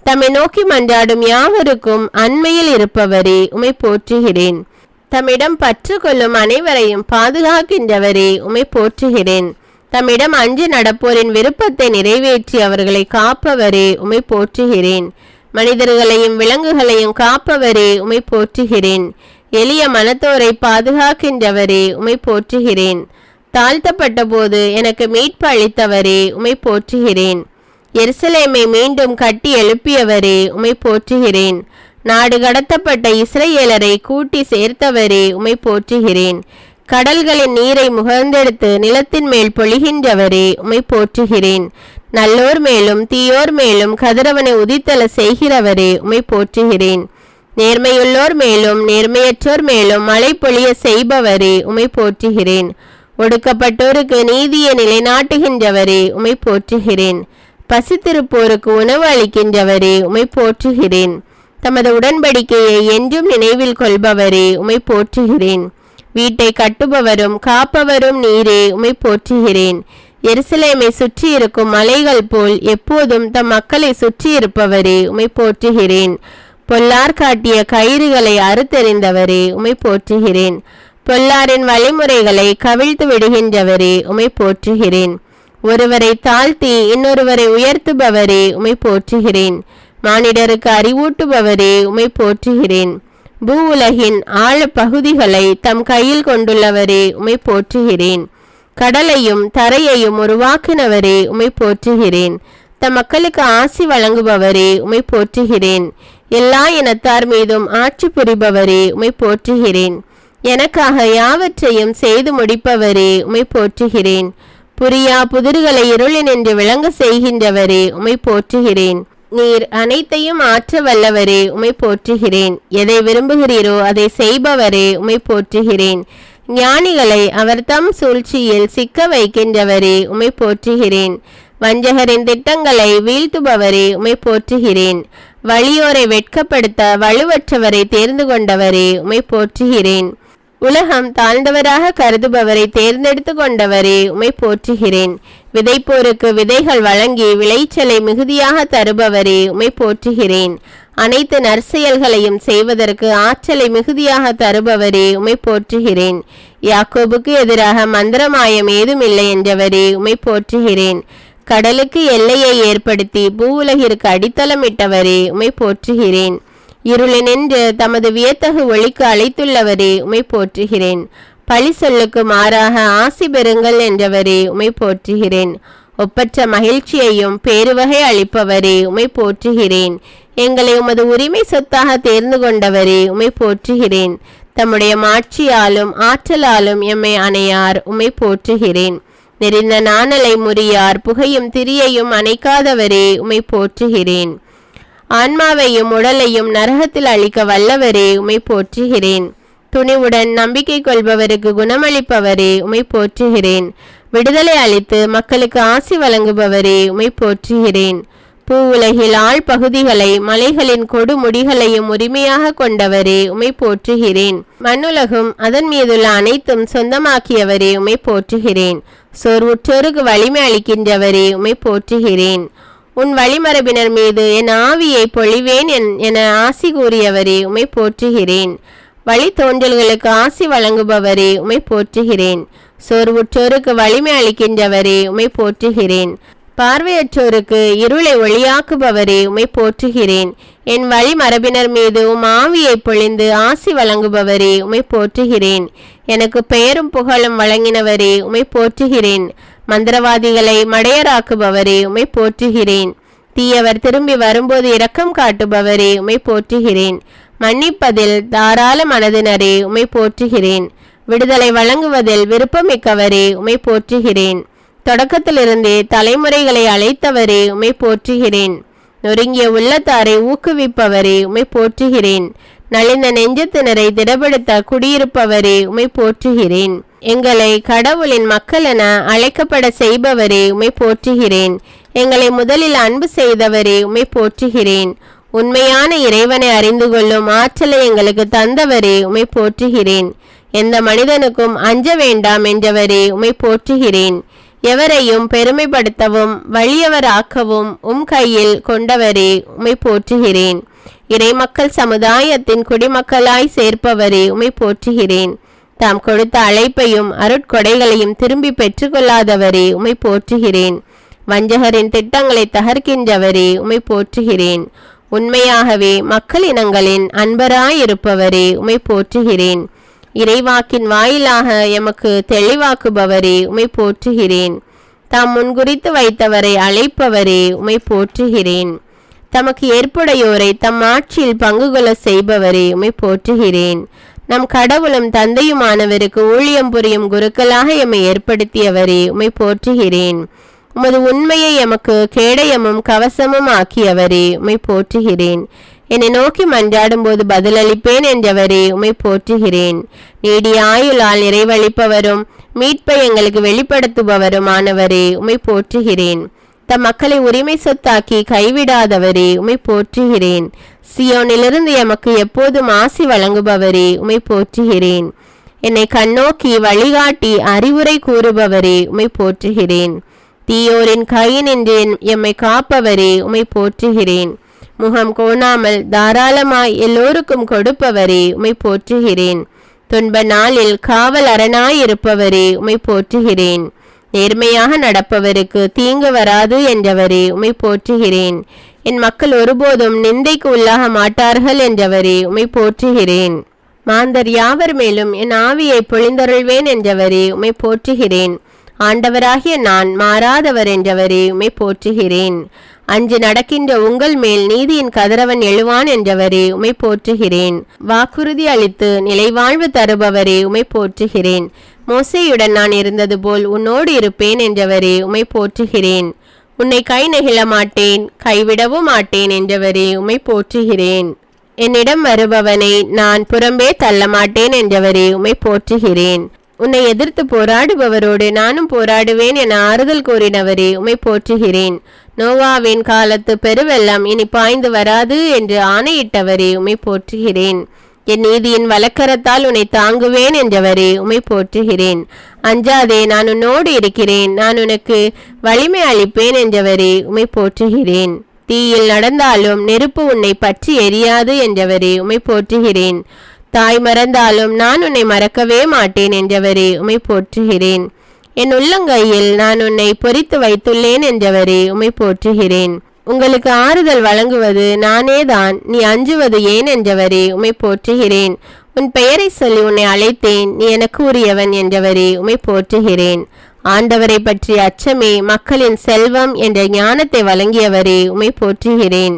தம்மை நோக்கி மன்றாடும் யாவருக்கும் அண்மையில் இருப்பவரே உம்மை போற்றுகிறேன். தம்மிடம் பற்று கொள்ளும் அனைவரையும் பாதுகாக்கின்றவரே உம்மை போற்றுகிறேன். தம்மிடம் அஞ்சு நடப்போரின் விருப்பத்தை நிறைவேற்றி அவர்களை காப்பவரே உம்மை போற்றுகிறேன். மனிதர்களையும் விலங்குகளையும் காப்பவரே உம்மை போற்றுகிறேன். எளிய மனத்தோரை பாதுகாக்கின்றவரே உம்மை போற்றுகிறேன். தாழ்த்தப்பட்ட போது எனக்கு மீட்பு அளித்தவரே உம்மை போற்றுகிறேன். எருசலேமை மீண்டும் கட்டி எழுப்பியவரே உம்மை போற்றுகிறேன். நாடு கடத்தப்பட்ட இஸ்ரேலரை கூட்டி சேர்த்தவரே உம்மை போற்றுகிறேன். கடல்களின் நீரை முகர்ந்தெடுத்து நிலத்தின் மேல் பொழிகின்றவரே உம்மை போற்றுகிறேன். நல்லோர் மேலும் தீயோர் மேலும் கதிரவனை உதித்தல செய்கிறவரே உம்மை போற்றுகிறேன். நேர்மையுள்ளோர் மேலும் நேர்மையற்றோர் மேலும் மழை பொழிய செய்பவரே உம்மை போற்றுகிறேன். ஒடுக்கப்பட்டோருக்கு நீதியை நிலைநாட்டுகின்றவரே உம்மை போற்றுகிறேன். பசித்திருப்போருக்கு உணவு அளிக்கின்றவரே உம்மை போற்றுகிறேன். தமது உடன்படிக்கையை என்றும் நினைவில் கொள்பவரே உம்மை போற்றுகிறேன். வீட்டை கட்டுபவரும் காப்பவரும் நீரே, உம்மை போற்றுகிறேன். எருசலேமை சுற்றி இருக்கும் மலைகள் போல் எப்போதும் தம் மக்களை சுற்றி இருப்பவரே, உம்மை போற்றுகிறேன். பொல்லார் காட்டிய கயிறுகளை அறுத்தெறிந்தவரே, உம்மை போற்றுகிறேன். பொல்லாரின் வழிமுறைகளை கவிழ்த்து விடுகின்றவரே, உம்மை போற்றுகிறேன். ஒருவரை தாழ்த்தி இன்னொருவரை உயர்த்துபவரே, உம்மை போற்றுகிறேன். மானிடருக்கு அறிவூட்டுபவரே, உம்மை போற்றுகிறேன். பூ உலகின் ஆழ பகுதிகளை தம் கையில் கொண்டுள்ளவரே, உம்மை போற்றுகிறேன். கடலையும் தரையையும் உருவாக்கினவரே, உம்மை போற்றுகிறேன். தம் மக்களுக்கு ஆசி வழங்குபவரே, உம்மை போற்றுகிறேன். எல்லா இனத்தார் மீதும் ஆட்சி புரிபவரே, உம்மை போற்றுகிறேன். எனக்காக யாவற்றையும் செய்து முடிப்பவரே, உம்மை போற்றுகிறேன். புரியா புதிர்களை இருளினின்று விளங்க செய்கின்றவரே, உம்மை போற்றுகிறேன். நீர் அனைத்தையும் ஆற்ற வல்லவரே, உம்மை போற்றுகிறேன். எதை விரும்புகிறீரோ அதை செய்பவரே, உம்மை போற்றுகிறேன். ஞானிகளை அவர் தம் சூழ்ச்சியில் சிக்க வைக்கின்றவரே, உம்மை போற்றுகிறேன். வஞ்சகரின் திட்டங்களை வீழ்த்துபவரே, உம்மை போற்றுகிறேன். வலியோரை வெட்கப்படுத்த வலுவற்றவரை தேர்ந்து கொண்டவரே, உம்மை போற்றுகிறேன். உலகம் தாழ்ந்தவராக கருதுபவரை தேர்ந்தெடுத்து கொண்டவரே, உம்மை போற்றுகிறேன். விதைப்போருக்கு விதைகள் வழங்கி விளைச்சலை மிகுதியாக தருபவரே, உம்மை போற்றுகிறேன். அனைத்து நற்செயல்களையும் செய்வதற்கு ஆற்றலை மிகுதியாக தருபவரே, உம்மை போற்றுகிறேன். யாக்கோபுக்கு எதிராக மந்திரமாயம் ஏதுமில்லை என்றவரே, உம்மை போற்றுகிறேன். கடலுக்கு எல்லையை ஏற்படுத்தி பூவுலகிற்கு அடித்தளமிட்டவரே, உம்மை போற்றுகிறேன். இருளினின்று தமது வியத்தகு ஒளிக்கு அழைத்துள்ளவரே, உம்மை போற்றுகிறேன். பழி சொல்லுக்கு மாறாக ஆசி பெறுங்கள் என்றவரே, உம்மை போற்றுகிறேன். ஒப்பற்ற மகிழ்ச்சியையும் பேருவகை அளிப்பவரே, உம்மை போற்றுகிறேன். எங்களை உமது உரிமை சொத்தாக தேர்ந்து கொண்டவரே, உம்மை போற்றுகிறேன். தம்முடைய மாட்சியாலும் ஆற்றலாலும் எம்மை அணையார், உம்மை போற்றுகிறேன். நெறிந்த நாணலை முறியார் புகையும் திரியையும் அணைக்காதவரே, உம்மை போற்றுகிறேன். ஆன்மாவையும் உடலையும் நரகத்தில் அளிக்க வல்லவரே, உம்மை போற்றுகிறேன். துணிவுடன் நம்பிக்கை கொள்பவருக்கு குணமளிப்பவரே, உம்மை போற்றுகிறேன். விடுதலை அளித்து மக்களுக்கு ஆசி வழங்குபவரே, உம்மை போற்றுகிறேன். பூ உலகில் ஆழ் பகுதிகளை மலைகளின் கொடுமுடிகளையும் உரிமையாக கொண்டவரே, உம்மை போற்றுகிறேன். மண்ணுலகும் அதன் மீதுள்ள அனைத்தும் சொந்தமாக்கியவரே, உம்மை போற்றுகிறேன். சோர்வுற்றோருக்கு வலிமை அளிக்கின்றவரே, உம்மை போற்றுகிறேன். உன் வழிமரபினர் மீது என் ஆவியை பொழிவேன் என ஆசி கூறியவரே, உம்மை போற்றுகிறேன். வழி தோன்றல்களுக்கு ஆசி வழங்குபவரே, உம்மை போற்றுகிறேன். சோர்வுற்றோருக்கு வலிமை அளிக்கின்றவரே, உம்மை போற்றுகிறேன். பார்வையற்றோருக்கு இருளை ஒளியாக்குபவரே, உம்மை போற்றுகிறேன். என் வழிமரபினர் மீது உம் ஆவியை பொழிந்து ஆசி வழங்குபவரே, உம்மை போற்றுகிறேன். எனக்கு பெயரும் புகழும் வழங்கினவரே, உம்மை போற்றுகிறேன். மந்திரவாதிகளை மடையராக்குபவரே, உம்மை போற்றுகிறேன். தீயவர் திரும்பி வரும்போது இரக்கம் காட்டுபவரே, உம்மை போற்றுகிறேன். மன்னிப்பதில் தாராள மனதினரே, உம்மை போற்றுகிறேன். விடுதலை வழங்குவதில் விருப்பமிக்கவரே, உம்மை போற்றுகிறேன். தொடக்கத்திலிருந்தே தலைமுறைகளை அழைத்தவரே, உம்மை போற்றுகிறேன். நொறுங்கிய உள்ளத்தாரை ஊக்குவிப்பவரே, உம்மை போற்றுகிறேன். நலிந்த நெஞ்சத்தினரை திடப்படுத்த குடியிருப்பவரே, உம்மை போற்றுகிறேன். எங்களை கடவுளின் மக்கள் என அழைக்கப்பட செய்பவரே, உம்மை போற்றுகிறேன். எங்களை முதலில் அன்பு செய்தவரே, உம்மை போற்றுகிறேன். உண்மையான இறைவனை அறிந்து கொள்ளும் ஆற்றலை எங்களுக்கு தந்தவரே, உம்மை போற்றுகிறேன். எந்த மனிதனுக்கும் அஞ்ச வேண்டாம் என்றவரே, உம்மை போற்றுகிறேன். எவரையும் பெருமைப்படுத்தவும் வலியவர் ஆக்கவும் உம் கையில் கொண்டவரே, உம்மை போற்றுகிறேன். இறைமக்கள் சமுதாயத்தின் குடிமக்களாய் சேர்ப்பவரே, உம்மை போற்றுகிறேன். தாம் கொடுத்த அழைப்பையும் அருட்கொடைகளையும் திரும்பி பெற்றுக்கொள்ளாதவரே, உம்மை போற்றுகிறேன். வஞ்சகரின் திட்டங்களை தகர்க்கின்றவரே, உம்மை போற்றுகிறேன். உண்மையாகவே மக்கள் இனங்களின் அன்பராயிருப்பவரே, உம்மை போற்றுகிறேன். இறைவாக்கின் வாயிலாக எமக்கு தெளிவாக்குபவரே, உம்மை போற்றுகிறேன். தாம் முன்குறித்து வைத்தவரை அழைப்பவரே, உம்மை போற்றுகிறேன். தமக்கு ஏற்புடையோரை தம் ஆட்சியில் பங்கு கொள்ள செய்பவரே, உம்மை போற்றுகிறேன். நம் கடவுளும் தந்தையுமானவருக்கு ஊழியம் புரியும் குருக்களாக எம்மை ஏற்படுத்தியவரே, உம்மை போற்றுகிறேன். உமது உண்மையை எமக்கு கேடயமும் கவசமும் ஆக்கியவரே, உம்மை போற்றுகிறேன். என்னை நோக்கி மன்றாடும் போது பதிலளிப்பேன் என்றவரே, உம்மை போற்றுகிறேன். நீடிய ஆயுளால் நிறைவளிப்பவரும் மீட்பை எங்களுக்கு வெளிப்படுத்துபவருமானவரே, உம்மை போற்றுகிறேன். தம் மக்களை உரிமை சொத்தாக்கி கைவிடாதவரே, உம்மை போற்றுகிறேன். சியோனிலிருந்து எமக்கு எப்போதும் ஆசி வழங்குபவரே, உம்மை போற்றுகிறேன். என்னை கண்ணோக்கி வழிகாட்டி அறிவுரை கூறுபவரே உம்மை போற்றுகிறேன். தீயோரின் கையினின்று எம்மை காப்பவரே உம்மை போற்றுகிறேன். முகம் கோணாமல் தாராளமாய் எல்லோருக்கும் கொடுப்பவரே உம்மை போற்றுகிறேன். துன்ப நாளில் காவல் அரணாயிருப்பவரே உம்மை போற்றுகிறேன். நேர்மையாக நடப்பவருக்கு தீங்கு வராது என்றவரே உம்மை போற்றுகிறேன். என் மக்கள் ஒருபோதும் நிந்தைக்கு உள்ளாக மாட்டார்கள் என்றவரே உம்மை போற்றுகிறேன். மாந்தர் யாவர் மேலும் என் ஆவியை பொழிந்தருள்வேன் என்றவரே உம்மை போற்றுகிறேன். ஆண்டவராகிய நான் மாறாதவர் என்றவரே உம்மை போற்றுகிறேன். அஞ்சு நடக்கின்ற உங்கள் மேல் நீதியின் கதிரவன் எழுவான் என்றவரே உம்மை போற்றுகிறேன். வாக்குறுதி அளித்து நிலைவாழ்வு தருபவரே உம்மை போற்றுகிறேன். மோசேயுடன் நான் இருந்தது போல் உன்னோடு இருப்பேன் என்றவரே உம்மை போற்றுகிறேன். உன்னை கை நெகிழ மாட்டேன், கைவிடவும் மாட்டேன் என்றவரே உம்மை போற்றுகிறேன். என்னிடம் வருபவனை நான் புறம்பே தள்ள மாட்டேன் என்றவரே உம்மை போற்றுகிறேன். உன்னை எதிர்த்து போராடுபவரோடு நானும் போராடுவேன் என ஆறுதல் கூறினவரே உம்மை போற்றுகிறேன். நோவாவின் காலத்து பெருவெள்ளம் இனி பாய்ந்து வராது என்று ஆணையிட்டவரே உம்மை போற்றுகிறேன். என் நீதியின் வலக்கரத்தால் உன்னை தாங்குவேன் என்றவரே உம்மை போற்றுகிறேன். அஞ்சாதே, நான் உன்னோடு இருக்கிறேன், நான் உனக்கு வலிமை அளிப்பேன் என்றவரே உம்மை போற்றுகிறேன். தீயில் நடந்தாலும் நெருப்பு உன்னை பற்றி எரியாது என்றவரே உம்மை போற்றுகிறேன். தாய் மறந்தாலும் நான் உன்னை மறக்கவே மாட்டேன் என்றவரே உம்மை போற்றுகிறேன். என் உள்ளங்கையில் நான் உன்னை பொறித்து வைத்துள்ளேன் என்றவரே உம்மை போற்றுகிறேன். உங்களுக்கு ஆறுதல் வழங்குவது நானேதான், நீ அஞ்சுவது ஏன் என்றவரே உம்மை போற்றுகிறேன். உன் பெயரை சொல்லி உன்னை அழைத்தேன், நீ எனக்கு உரியவன் என்றவரே உம்மை போற்றுகிறேன். ஆண்டவரை பற்றிய அச்சமே மக்களின் செல்வம் என்ற ஞானத்தை வழங்கியவரே உம்மை போற்றுகிறேன்.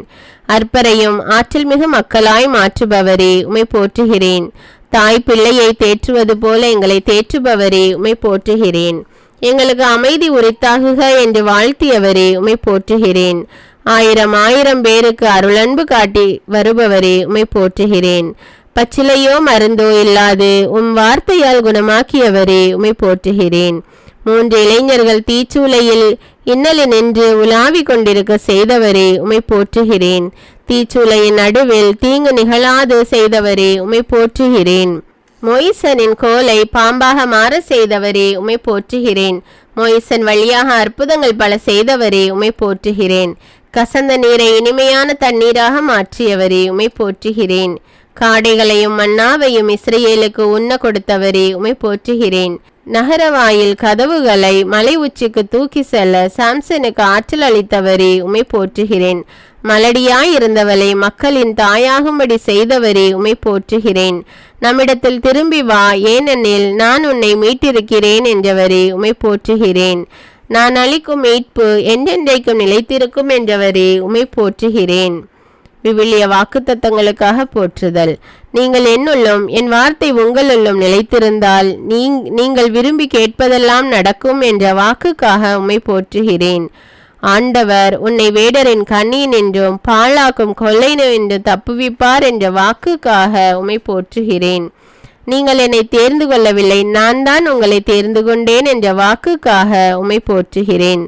அற்பரையும் ஆற்றல் மிகு மக்களாய் மாற்றுபவரே உம்மை போற்றுகிறேன். தாய் பிள்ளையை தேற்றுவது போல எங்களை தேற்றுபவரே உம்மை போற்றுகிறேன். எங்களுக்கு அமைதி உரித்தாகுக என்று வாழ்த்தியவரே உம்மை போற்றுகிறேன். ஆயிரம் ஆயிரம் பேருக்கு அருளன்பு காட்டி வருபவரே உம்மை போற்றுகிறேன். பச்சிலையோ மருந்தோ இல்லாது உம் வார்த்தையால் குணமாக்கியவரே உம்மை போற்றுகிறேன். 3 இளைஞர்கள் தீச்சூளையில் இன்னலில் நின்று உலாவி கொண்டிருக்க செய்தவரே உம்மை போற்றுகிறேன். தீச்சூளையின் நடுவில் தீங்கு நிகழாது செய்தவரே உம்மை போற்றுகிறேன். மோயிசனின் கோலை பாம்பாக மாற செய்தவரே உம்மை போற்றுகிறேன். மோயிசன் வழியாக அற்புதங்கள் பல செய்தவரே உம்மை போற்றுகிறேன். கசந்த நீரை இனிமையான தண்ணீராக மாற்றியவரே உம்மை போற்றுகிறேன். காடைகளையும் மன்னாவையும் இஸ்ரேலுக்கு உண்ண கொடுத்தவரே உம்மை போற்றுகிறேன். நகரவாயில் கதவுகளை மலை உச்சிக்கு தூக்கி செல்ல சாம்சனுக்கு ஆற்றல் அளித்தவரே உம்மை போற்றுகிறேன். மலடியாயிருந்தவளை மக்களின் தாயாகும்படி செய்தவரே உம்மை போற்றுகிறேன். நம்மிடத்தில் திரும்பி வா, ஏனெனில் நான் உன்னை மீட்டிருக்கிறேன் என்றவரே உம்மை போற்றுகிறேன். நான் அளிக்கும் மீட்பு என்றென்றைக்கும் நிலைத்திருக்கும் என்றவரே உம்மை போற்றுகிறேன். விவிலிய வாக்குத்தத்தங்களுக்காக போற்றுதல். நீங்கள் என்னுள்ளும் என் வார்த்தை உங்களுள்ளும் நிலைத்திருந்தால் நீங்கள் விரும்பி கேட்பதெல்லாம் நடக்கும் என்ற வாக்குக்காக உம்மை போற்றுகிறேன். ஆண்டவர் உன்னை வேடரின் கண்ணியினின்றும் பாழாக்கும் கொள்ளை நின்று தப்புவிப்பார் என்ற வாக்குக்காக உம்மை போற்றுகிறேன். நீங்கள் என்னை தேர்ந்து கொள்ளவில்லை, நான் தான் உங்களை தேர்ந்து கொண்டேன் என்ற வாக்குக்காக உம்மை போற்றுகிறேன்.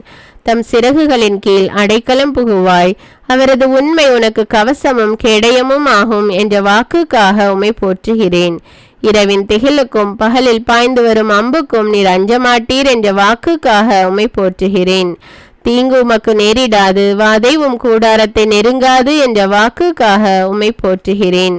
தம் சிறகுகளின் கீழ் அடைக்கலம் புகுவாய், அவரது உண்மை உனக்கு கவசமும் கேடயமும் ஆகும் என்ற வாக்குக்காக உம்மை போற்றுகிறேன். இரவின் திகிலுக்கும் பகலில் பாய்ந்து வரும் அம்புக்கும் நீர் அஞ்சமாட்டீர் என்ற வாக்குக்காக உம்மை போற்றுகிறேன். தீங்கு உமக்கு நேரிடாது, வாதை உம் கூடாரத்தை நெருங்காது என்ற வாக்குக்காக உம்மை போற்றுகிறேன்.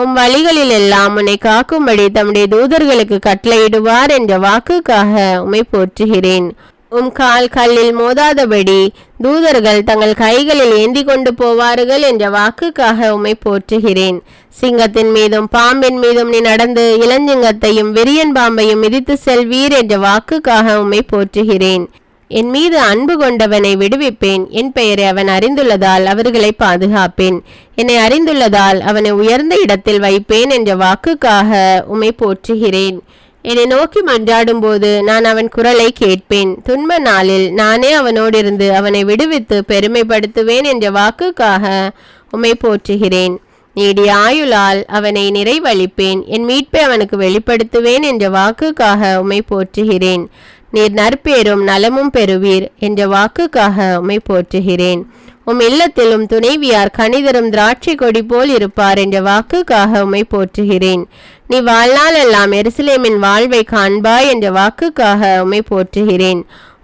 உம் வழிகளில் எல்லாம் உன்னை காக்கும்படி தம்முடைய தூதர்களுக்கு கட்டளையிடுவார் என்ற வாக்குக்காக உம்மை போற்றுகிறேன். உம் கால் கல்லில் மோதாதபடி தூதர்கள் தங்கள் கைகளில் ஏந்தி கொண்டு போவார்கள் என்ற வாக்குக்காக உம்மை போற்றுகிறேன். சிங்கத்தின் மீதும் பாம்பின் மீதும் நீ நடந்து இளஞ்சிங்கத்தையும் விரியன் பாம்பையும் மிதித்து செல்வீர் என்ற வாக்குக்காக உம்மை போற்றுகிறேன். என் மீது அன்பு கொண்டவனை விடுவிப்பேன், என் பெயரை அவன் அறிந்துள்ளதால் அவர்களை பாதுகாப்பேன், என்னை அறிந்துள்ளதால் அவனை உயர்ந்த இடத்தில் வைப்பேன் என்ற வாக்குக்காக உம்மை போற்றுகிறேன். என்னை நோக்கி மன்றாடும் போது நான் அவன் குரலை கேட்பேன். துன்ப நாளில் நானே அவனோடிருந்து அவனை விடுவித்து பெருமைப்படுத்துவேன் என்ற வாக்குக்காக உம்மை போற்றுகிறேன். நீடிய ஆயுளால் அவனை நிறைவளிப்பேன், என் மீட்பை அவனுக்கு வெளிப்படுத்துவேன் என்ற வாக்குக்காக உம்மை போற்றுகிறேன். நீர் நற்பேரும் நலமும் பெறுவீர் என்ற வாக்குக்காக உம்மை போற்றுகிறேன். உம் இல்லத்திலும் துணைவியார் கனிதரும் திராட்சை கொடி போல் இருப்பார் என்ற வாக்குக்காக உம்மை போற்றுகிறேன். நீ வாழ்நாள் எல்லாம் எருசலேமின் வாழ்வை காண்பாய் என்ற வாக்குக்காக உம்மை போற்றுகிறேன்.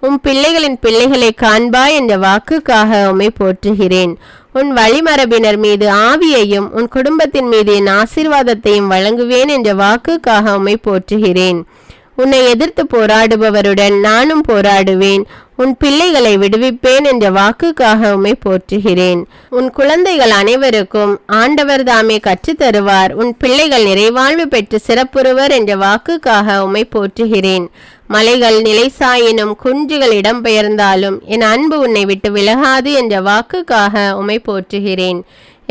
உம் பிள்ளைகளின் பிள்ளைகளை காண்பாய் என்ற வாக்குக்காக உம்மை போற்றுகிறேன். உன் வழிமரபினர் மீது ஆவியையும் உன் குடும்பத்தின் மீது என் ஆசீர்வாதத்தையும் வழங்குவேன் என்ற வாக்குக்காக உம்மை போற்றுகிறேன். உன்னை எதிர்த்து போராடுபவருடன் நானும் போராடுவேன். உன் பிள்ளைகளை விடுவிப்பேன் என்ற வாக்குக்காக உம்மை போற்றுகிறேன். உன் குழந்தைகள் அனைவருக்கும் ஆண்டவர் தாமே கற்றுத்தருவார். உன் பிள்ளைகள் நிறைவாழ்வு பெற்று சிறப்புறுவர் என்ற வாக்குக்காக உம்மை போற்றுகிறேன். மலைகள் நிலைசாயினும் குன்றுகள் இடம்பெயர்ந்தாலும் என் அன்பு உன்னை விட்டு விலகாது என்ற வாக்குக்காக உம்மை போற்றுகிறேன்.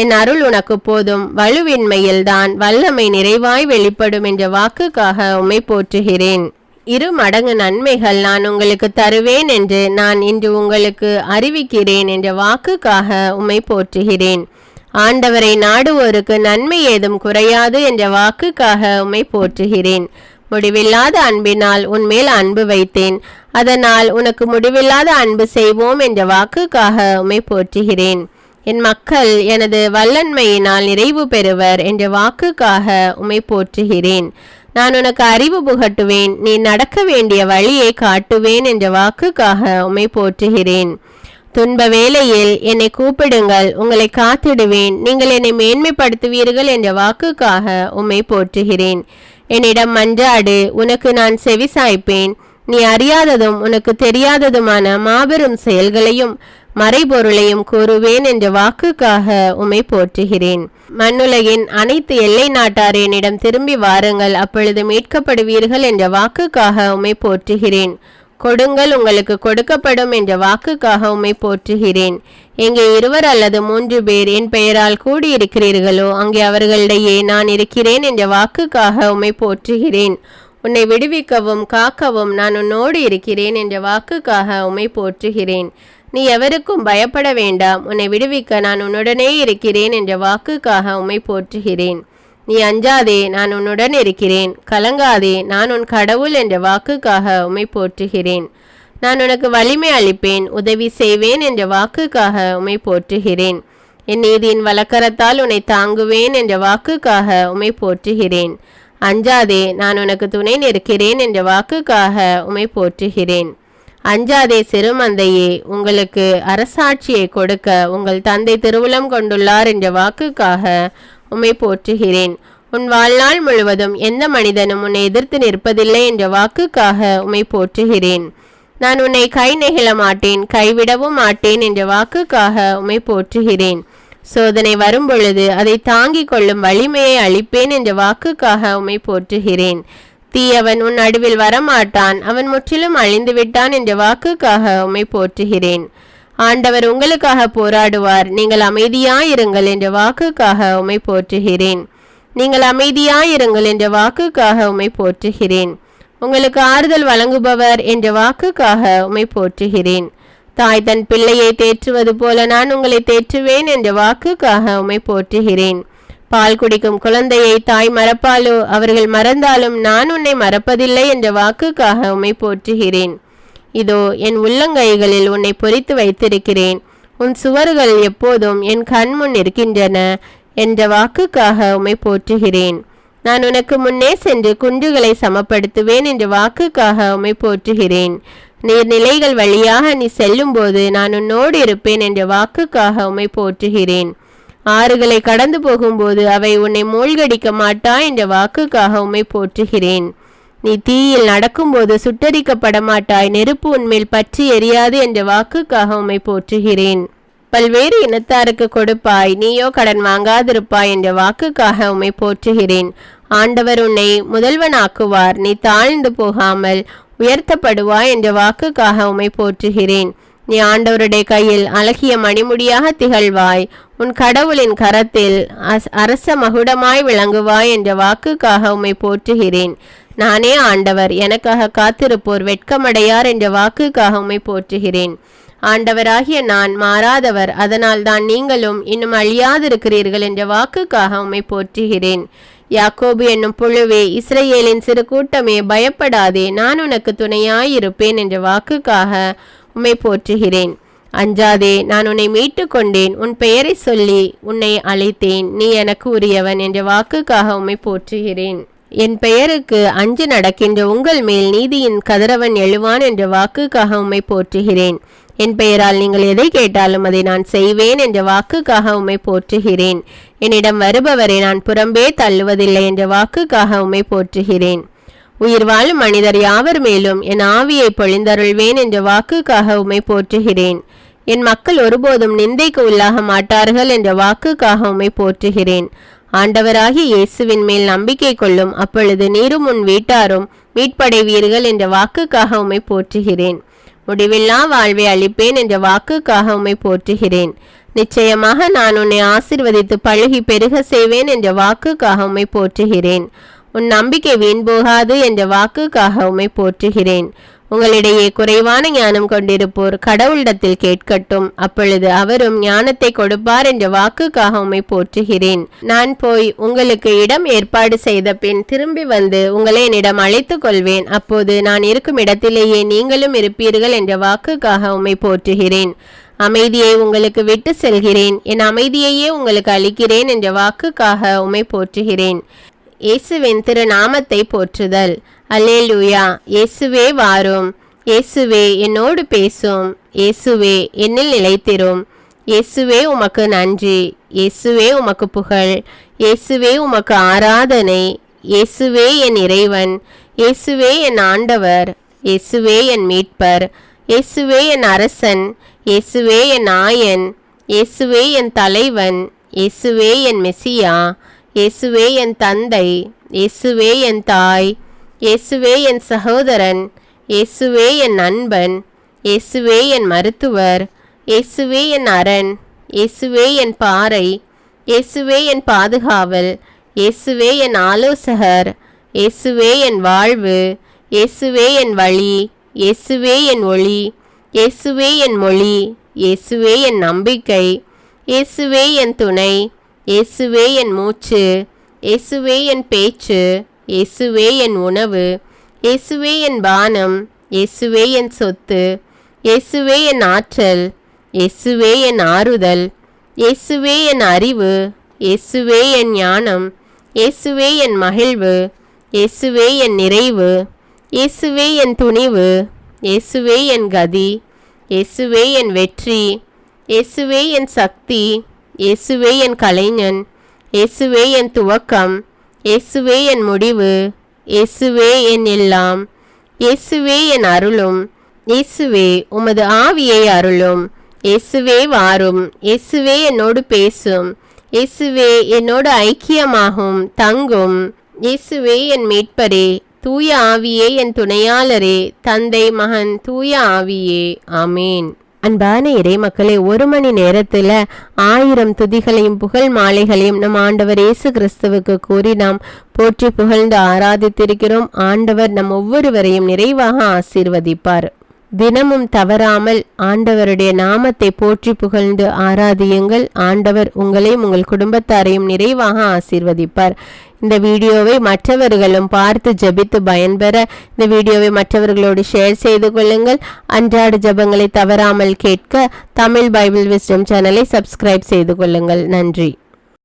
என் அருள் உனக்கு போதும், வலுவின்மையில்தான் வல்லமை நிறைவாய் வெளிப்படும் என்ற வாக்குக்காக உம்மை போற்றுகிறேன். 2 மடங்கு நன்மைகள் நான் உங்களுக்கு தருவேன் என்று நான் இன்று உங்களுக்கு அறிவிக்கிறேன் என்ற வாக்குக்காக உம்மை போற்றுகிறேன். ஆண்டவரை நாடுவோருக்கு நன்மை ஏதும் குறையாது என்ற வாக்குக்காக உம்மை போற்றுகிறேன். முடிவில்லாத அன்பினால் உன்மேல் அன்பு வைத்தேன், அதனால் உனக்கு முடிவில்லாத அன்பு செய்வோம் என்ற வாக்குக்காக உம்மை போற்றுகிறேன். என் மக்கள் எனது வல்லன்மையினால் நிறைவு பெறுவர் என்ற வாக்குக்காக உம்மை போற்றுகிறேன். நான் உனக்கு அறிவு புகட்டுவேன், நீ நடக்க வேண்டிய வழியை காட்டுவேன் என்ற வாக்குக்காக உம்மை போற்றுகிறேன். துன்ப வேளையில் என்னை கூப்பிடுங்கள், உங்களை காத்திடுவேன், நீங்கள் என்னை மேன்மைப்படுத்துவீர்கள் என்ற வாக்குக்காக உம்மை போற்றுகிறேன். என்னிடம் மன்றாடு, உனக்கு நான் செவிசாய்ப்பேன். நீ அறியாததும் உனக்கு தெரியாததுமான மாபெரும் செயல்களையும் மறைபொருளையும் கூறுவேன் என்ற வாக்குக்காக உம்மை போற்றுகிறேன். மண்ணுலகின் அனைத்து எல்லை நாட்டார் என்னிடம் திரும்பி வாருங்கள், அப்பொழுது மீட்கப்படுவீர்கள் என்ற வாக்குக்காக உம்மை போற்றுகிறேன். கொடுங்கள், உங்களுக்கு கொடுக்கப்படும் என்ற வாக்குக்காக உம்மை போற்றுகிறேன். எங்கே 2 அல்லது 3 பேர் என் பெயரால் கூடியிருக்கிறீர்களோ அங்கே அவர்களிடையே நான் இருக்கிறேன் என்ற வாக்குக்காக உம்மை போற்றுகிறேன். உன்னை விடுவிக்கவும் காக்கவும் நான் உன்னோடு இருக்கிறேன் என்ற வாக்குக்காக உம்மை போற்றுகிறேன். நீ எவருக்கும் பயப்பட வேண்டாம், உன்னை விடுவிக்க நான் உன்னுடனே இருக்கிறேன் என்ற வாக்குக்காக உம்மை போற்றுகிறேன். நீ அஞ்சாதே, நான் உன்னுடன் இருக்கிறேன். கலங்காதே, நான் உன் கடவுள் என்ற வாக்குக்காக உம்மை போற்றுகிறேன். நான் உனக்கு வலிமை அளிப்பேன், உதவி செய்வேன் என்ற வாக்குக்காக உம்மை போற்றுகிறேன். என் நீதியின் வலக்கரத்தால் உன்னை தாங்குவேன் என்ற வாக்குக்காக உம்மை போற்றுகிறேன். அஞ்சாதே, நான் உனக்கு துணை நிற்கிறேன் என்ற வாக்குக்காக உம்மை போற்றுகிறேன். அஞ்சாதே சிறுமந்தையே, உங்களுக்கு அரசாட்சியை கொடுக்க உங்கள் தந்தை திருவுளம் கொண்டுள்ளார் என்ற வாக்குக்காக உம்மை போற்றுகிறேன். உன் வாழ்நாள் முழுவதும் எந்த மனிதனும் உன்னை எதிர்த்து நிற்பதில்லை என்ற வாக்குக்காக உம்மை போற்றுகிறேன். நான் உன்னை கை நெகிழ மாட்டேன், கைவிடவும் மாட்டேன் என்ற வாக்குக்காக உம்மை போற்றுகிறேன். சோதனை வரும்பொழுது அதை தாங்கிக் கொள்ளும் வலிமையை அளிப்பேன் என்ற வாக்குக்காக உம்மை போற்றுகிறேன். தீயவன் உன் நடுவில் வரமாட்டான், அவன் முற்றிலும் அழிந்து விட்டான் என்ற வாக்குக்காக உம்மை போற்றுகிறேன். ஆண்டவர் உங்களுக்காக போராடுவார், நீங்கள் அமைதியாயிருங்கள் என்ற வாக்குக்காக உம்மை போற்றுகிறேன். நீங்கள் அமைதியாயிருங்கள் என்ற வாக்குக்காக உம்மை போற்றுகிறேன். உங்களுக்கு ஆறுதல் வழங்குபவர் என்ற வாக்குக்காக உம்மை போற்றுகிறேன். தாய் தன் பிள்ளையை தேற்றுவது போல நான் உங்களை தேற்றுவேன் என்ற வாக்குக்காக உம்மை போற்றுகிறேன். பால் குடிக்கும் குழந்தையை தாய் மறப்பாலோ, அவர்கள் மறந்தாலும் நான் உன்னை மறப்பதில்லை என்ற வாக்குக்காக உம்மை போற்றுகிறேன். இதோ என் உள்ளங்கைகளில் உன்னை பொறித்து வைத்திருக்கிறேன், உன் சுவர்கள் எப்போதும் என் கண்முன் இருக்கின்றன என்ற வாக்குக்காக உம்மை போற்றுகிறேன். நான் உனக்கு முன்னே சென்று குன்றுகளை சமப்படுத்துவேன் என்ற வாக்குக்காக உம்மை போற்றுகிறேன். நீர்நிலைகள் வழியாக நீ செல்லும் போது நான் உன்னோடு இருப்பேன் என்ற வாக்குக்காக உம்மை போற்றுகிறேன். ஆறுகளை கடந்து போகும்போது அவை உன்னை மூழ்கடிக்க மாட்டா என்ற வாக்குக்காக உம்மை போற்றுகிறேன். நீ தீயில் நடக்கும்போது சுட்டரிக்கப்பட மாட்டாய், நெருப்பு உன்மேல் பற்றி எரியாது என்ற வாக்குக்காக உம்மை போற்றுகிறேன். பல்வேறு இனத்தாருக்கு கொடுப்பாய், நீயோ கடன் வாங்காதிருப்பாய் என்ற வாக்குக்காக உம்மை போற்றுகிறேன். ஆண்டவர் உன்னை முதல்வனாக்குவார், நீ தாழ்ந்து போகாமல் உயர்த்தப்படுவாய் என்ற வாக்குக்காக உம்மை போற்றுகிறேன். நீ ஆண்டவருடைய கையில் அழகிய மணிமுடியாக திகழ்வாய், உன் கடவுளின் கரத்தில் அரச மகுடமாய் விளங்குவாய் என்ற வாக்குக்காக உம்மை போற்றுகிறேன். நானே ஆண்டவர், எனக்காக காத்திருப்போர் வெட்கமடையார் என்ற வாக்குக்காக உம்மை போற்றுகிறேன். ஆண்டவராகிய நான் மாறாதவர், அதனால் தான் நீங்களும் இன்னும் அழியாதிருக்கிறீர்கள் என்ற வாக்குக்காக உம்மை போற்றுகிறேன். யாக்கோபு என்னும் புழுவே, இஸ்ரவேலின் சிறு கூட்டமே, பயப்படாதே, நான் உனக்கு துணையாயிருப்பேன் என்ற வாக்குக்காக உம்மை போற்றுகிறேன். அஞ்சாதே, நான் உன்னை மீட்டு கொண்டேன், உன் பெயரை சொல்லி உன்னை அழைத்தேன், நீ எனக்கு உரியவன் என்ற வாக்குக்காக உம்மை போற்றுகிறேன். என் பெயருக்கு அஞ்சு நடக்கின்ற உங்கள் மேல் நீதியின் கதிரவன் எழுவான் என்ற வாக்குக்காக உம்மை போற்றுகிறேன். என் பெயரால் நீங்கள் எதை கேட்டாலும் அதை நான் செய்வேன் என்ற வாக்குக்காக உம்மை போற்றுகிறேன். என்னிடம் வருபவரை நான் புறம்பே தள்ளுவதில்லை என்ற வாக்குக்காக உம்மை போற்றுகிறேன். உயிர் வாழும் மனிதர் யாவர் மேலும் என் ஆவியை பொழிந்தருள்வேன் என்ற வாக்குக்காக உம்மை போற்றுகிறேன். என் மக்கள் ஒருபோதும் நிந்தைக்கு உள்ளாக மாட்டார்கள் என்ற வாக்குக்காக உம்மை போற்றுகிறேன். ஆண்டவராகிய இயேசுவின் மேல் நம்பிக்கை கொள்ளும், அப்பொழுது நீரும் உன் வீட்டாரும் மீட்படைவீர்கள் என்ற வாக்குக்காக உம்மை போற்றுகிறேன். முடிவில்லா வாழ்வை அளிப்பேன் என்ற வாக்குக்காக உம்மை போற்றுகிறேன். நிச்சயமாக நான் உன்னை ஆசீர்வதித்து பழுகி பெருக செய்வேன் என்ற வாக்குக்காக உம்மை போற்றுகிறேன். உன் நம்பிக்கை வீண் போகாது என்ற வாக்குக்காக உம்மை போற்றுகிறேன். உங்களிடையே குறைவான ஞானம் கொண்டிருப்போர் கடவுளிடத்தில் கேட்கட்டும், அப்பொழுது அவரும் ஞானத்தை கொடுப்பார் என்ற வாக்குக்காக உம்மை போற்றுகிறேன். நான் போய் உங்களுக்கு இடம் ஏற்பாடு செய்த பின் திரும்பி வந்து உங்களை என்னிடம் அழைத்து கொள்வேன், அப்போது நான் இருக்கும் இடத்திலேயே நீங்களும் இருப்பீர்கள் என்ற வாக்குக்காக உம்மை போற்றுகிறேன். அமைதியை உங்களுக்கு விட்டு செல்கிறேன், என் அமைதியையே உங்களுக்கு அளிக்கிறேன் என்ற வாக்குக்காக உம்மை போற்றுகிறேன். இயேசுவின் திருநாமத்தை போற்றுதல். அல்லேலூயா. இயேசுவே வாரும். இயேசுவே என்னோடு பேசும். இயேசுவே என்னில் நிலைத்திரும். இயேசுவே உமக்கு நன்றி. இயேசுவே உமக்கு புகழ். இயேசுவே உமக்கு ஆராதனை. இயேசுவே என் இறைவன். இயேசுவே என் ஆண்டவர். இயேசுவே என் மீட்பர். இயேசுவே என் அரசன். இயேசுவே என் ஆயன். இயேசுவே என் தலைவன். இயேசுவே என் மெசியா. இயேசுவே என் தந்தை. இயேசுவே என் தாய். இயேசுவே என் சகோதரன். இயேசுவே என் நண்பன். இயேசுவே என் மருத்துவர். இயேசுவே என் அரண். இயேசுவே என் பாறை. இயேசுவே என் பாதுகாவல். இயேசுவே என் ஆலோசகர். இயேசுவே என் வாழ்வு. இயேசுவே என் வழி. இயேசுவே என் ஒளி. இயேசுவே என் மொழி. இயேசுவே என் நம்பிக்கை. இயேசுவே என் துணை. இயேசுவே என் மூச்சு. இயேசுவே என் பேச்சு. இயேசுவே என் உணவு. இயேசுவே என் பானம். இயேசுவே என் சொத்து. இயேசுவே என் ஆற்றல். இயேசுவே என் ஆறுதல். இயேசுவே என் அறிவு. இயேசுவே என் ஞானம். இயேசுவே என் மகிழ்வு. இயேசுவே என் நிறைவு. இயேசுவே என் துணிவு. இயேசுவே என் கதி. இயேசுவே என் வெற்றி. இயேசுவே என் சக்தி. இயேசுவே என் கலைஞன். இயேசுவே என் துவக்கம். இயேசுவே என் முடிவு. இயேசுவே என் எல்லாம். இயேசுவே என் அருளும். இயேசுவே உமது ஆவியை அருளும். இயேசுவே வாரும். இயேசுவே என்னோடு பேசும். இயேசுவே என்னோடு ஐக்கியமாகும் தங்கும். இயேசுவே என் மீட்பரே. தூய ஆவியே என் துணையாளரே. தந்தை மகன் தூய ஆவியே. ஆமேன். அன்பான இறை மக்களே, 1 மணி நேரத்தில் 1000 துதிகளையும் புகழ் மாலைகளையும் நம் ஆண்டவர் இயேசு கிறிஸ்துவுக்கு கூறி நாம் போற்றி புகழ்ந்து ஆராதித்திருக்கிறோம். ஆண்டவர் நம் ஒவ்வொருவரையும் நிறைவாக ஆசீர்வதிப்பார். தினமும் தவறாமல் ஆண்டவருடைய நாமத்தை போற்றி புகழ்ந்து ஆராதியுங்கள். ஆண்டவர் உங்களையும் உங்கள் குடும்பத்தாரையும் நிறைவாக ஆசீர்வதிப்பார். இந்த வீடியோவை மற்றவர்களும் பார்த்து ஜெபித்து பயன்பெற இந்த வீடியோவை மற்றவர்களோடு ஷேர் செய்து கொள்ளுங்கள். அன்றாட ஜெபங்களை தவறாமல் கேட்க தமிழ் பைபிள் விஸ்டம் சேனலை சப்ஸ்கிரைப் செய்து கொள்ளுங்கள். நன்றி.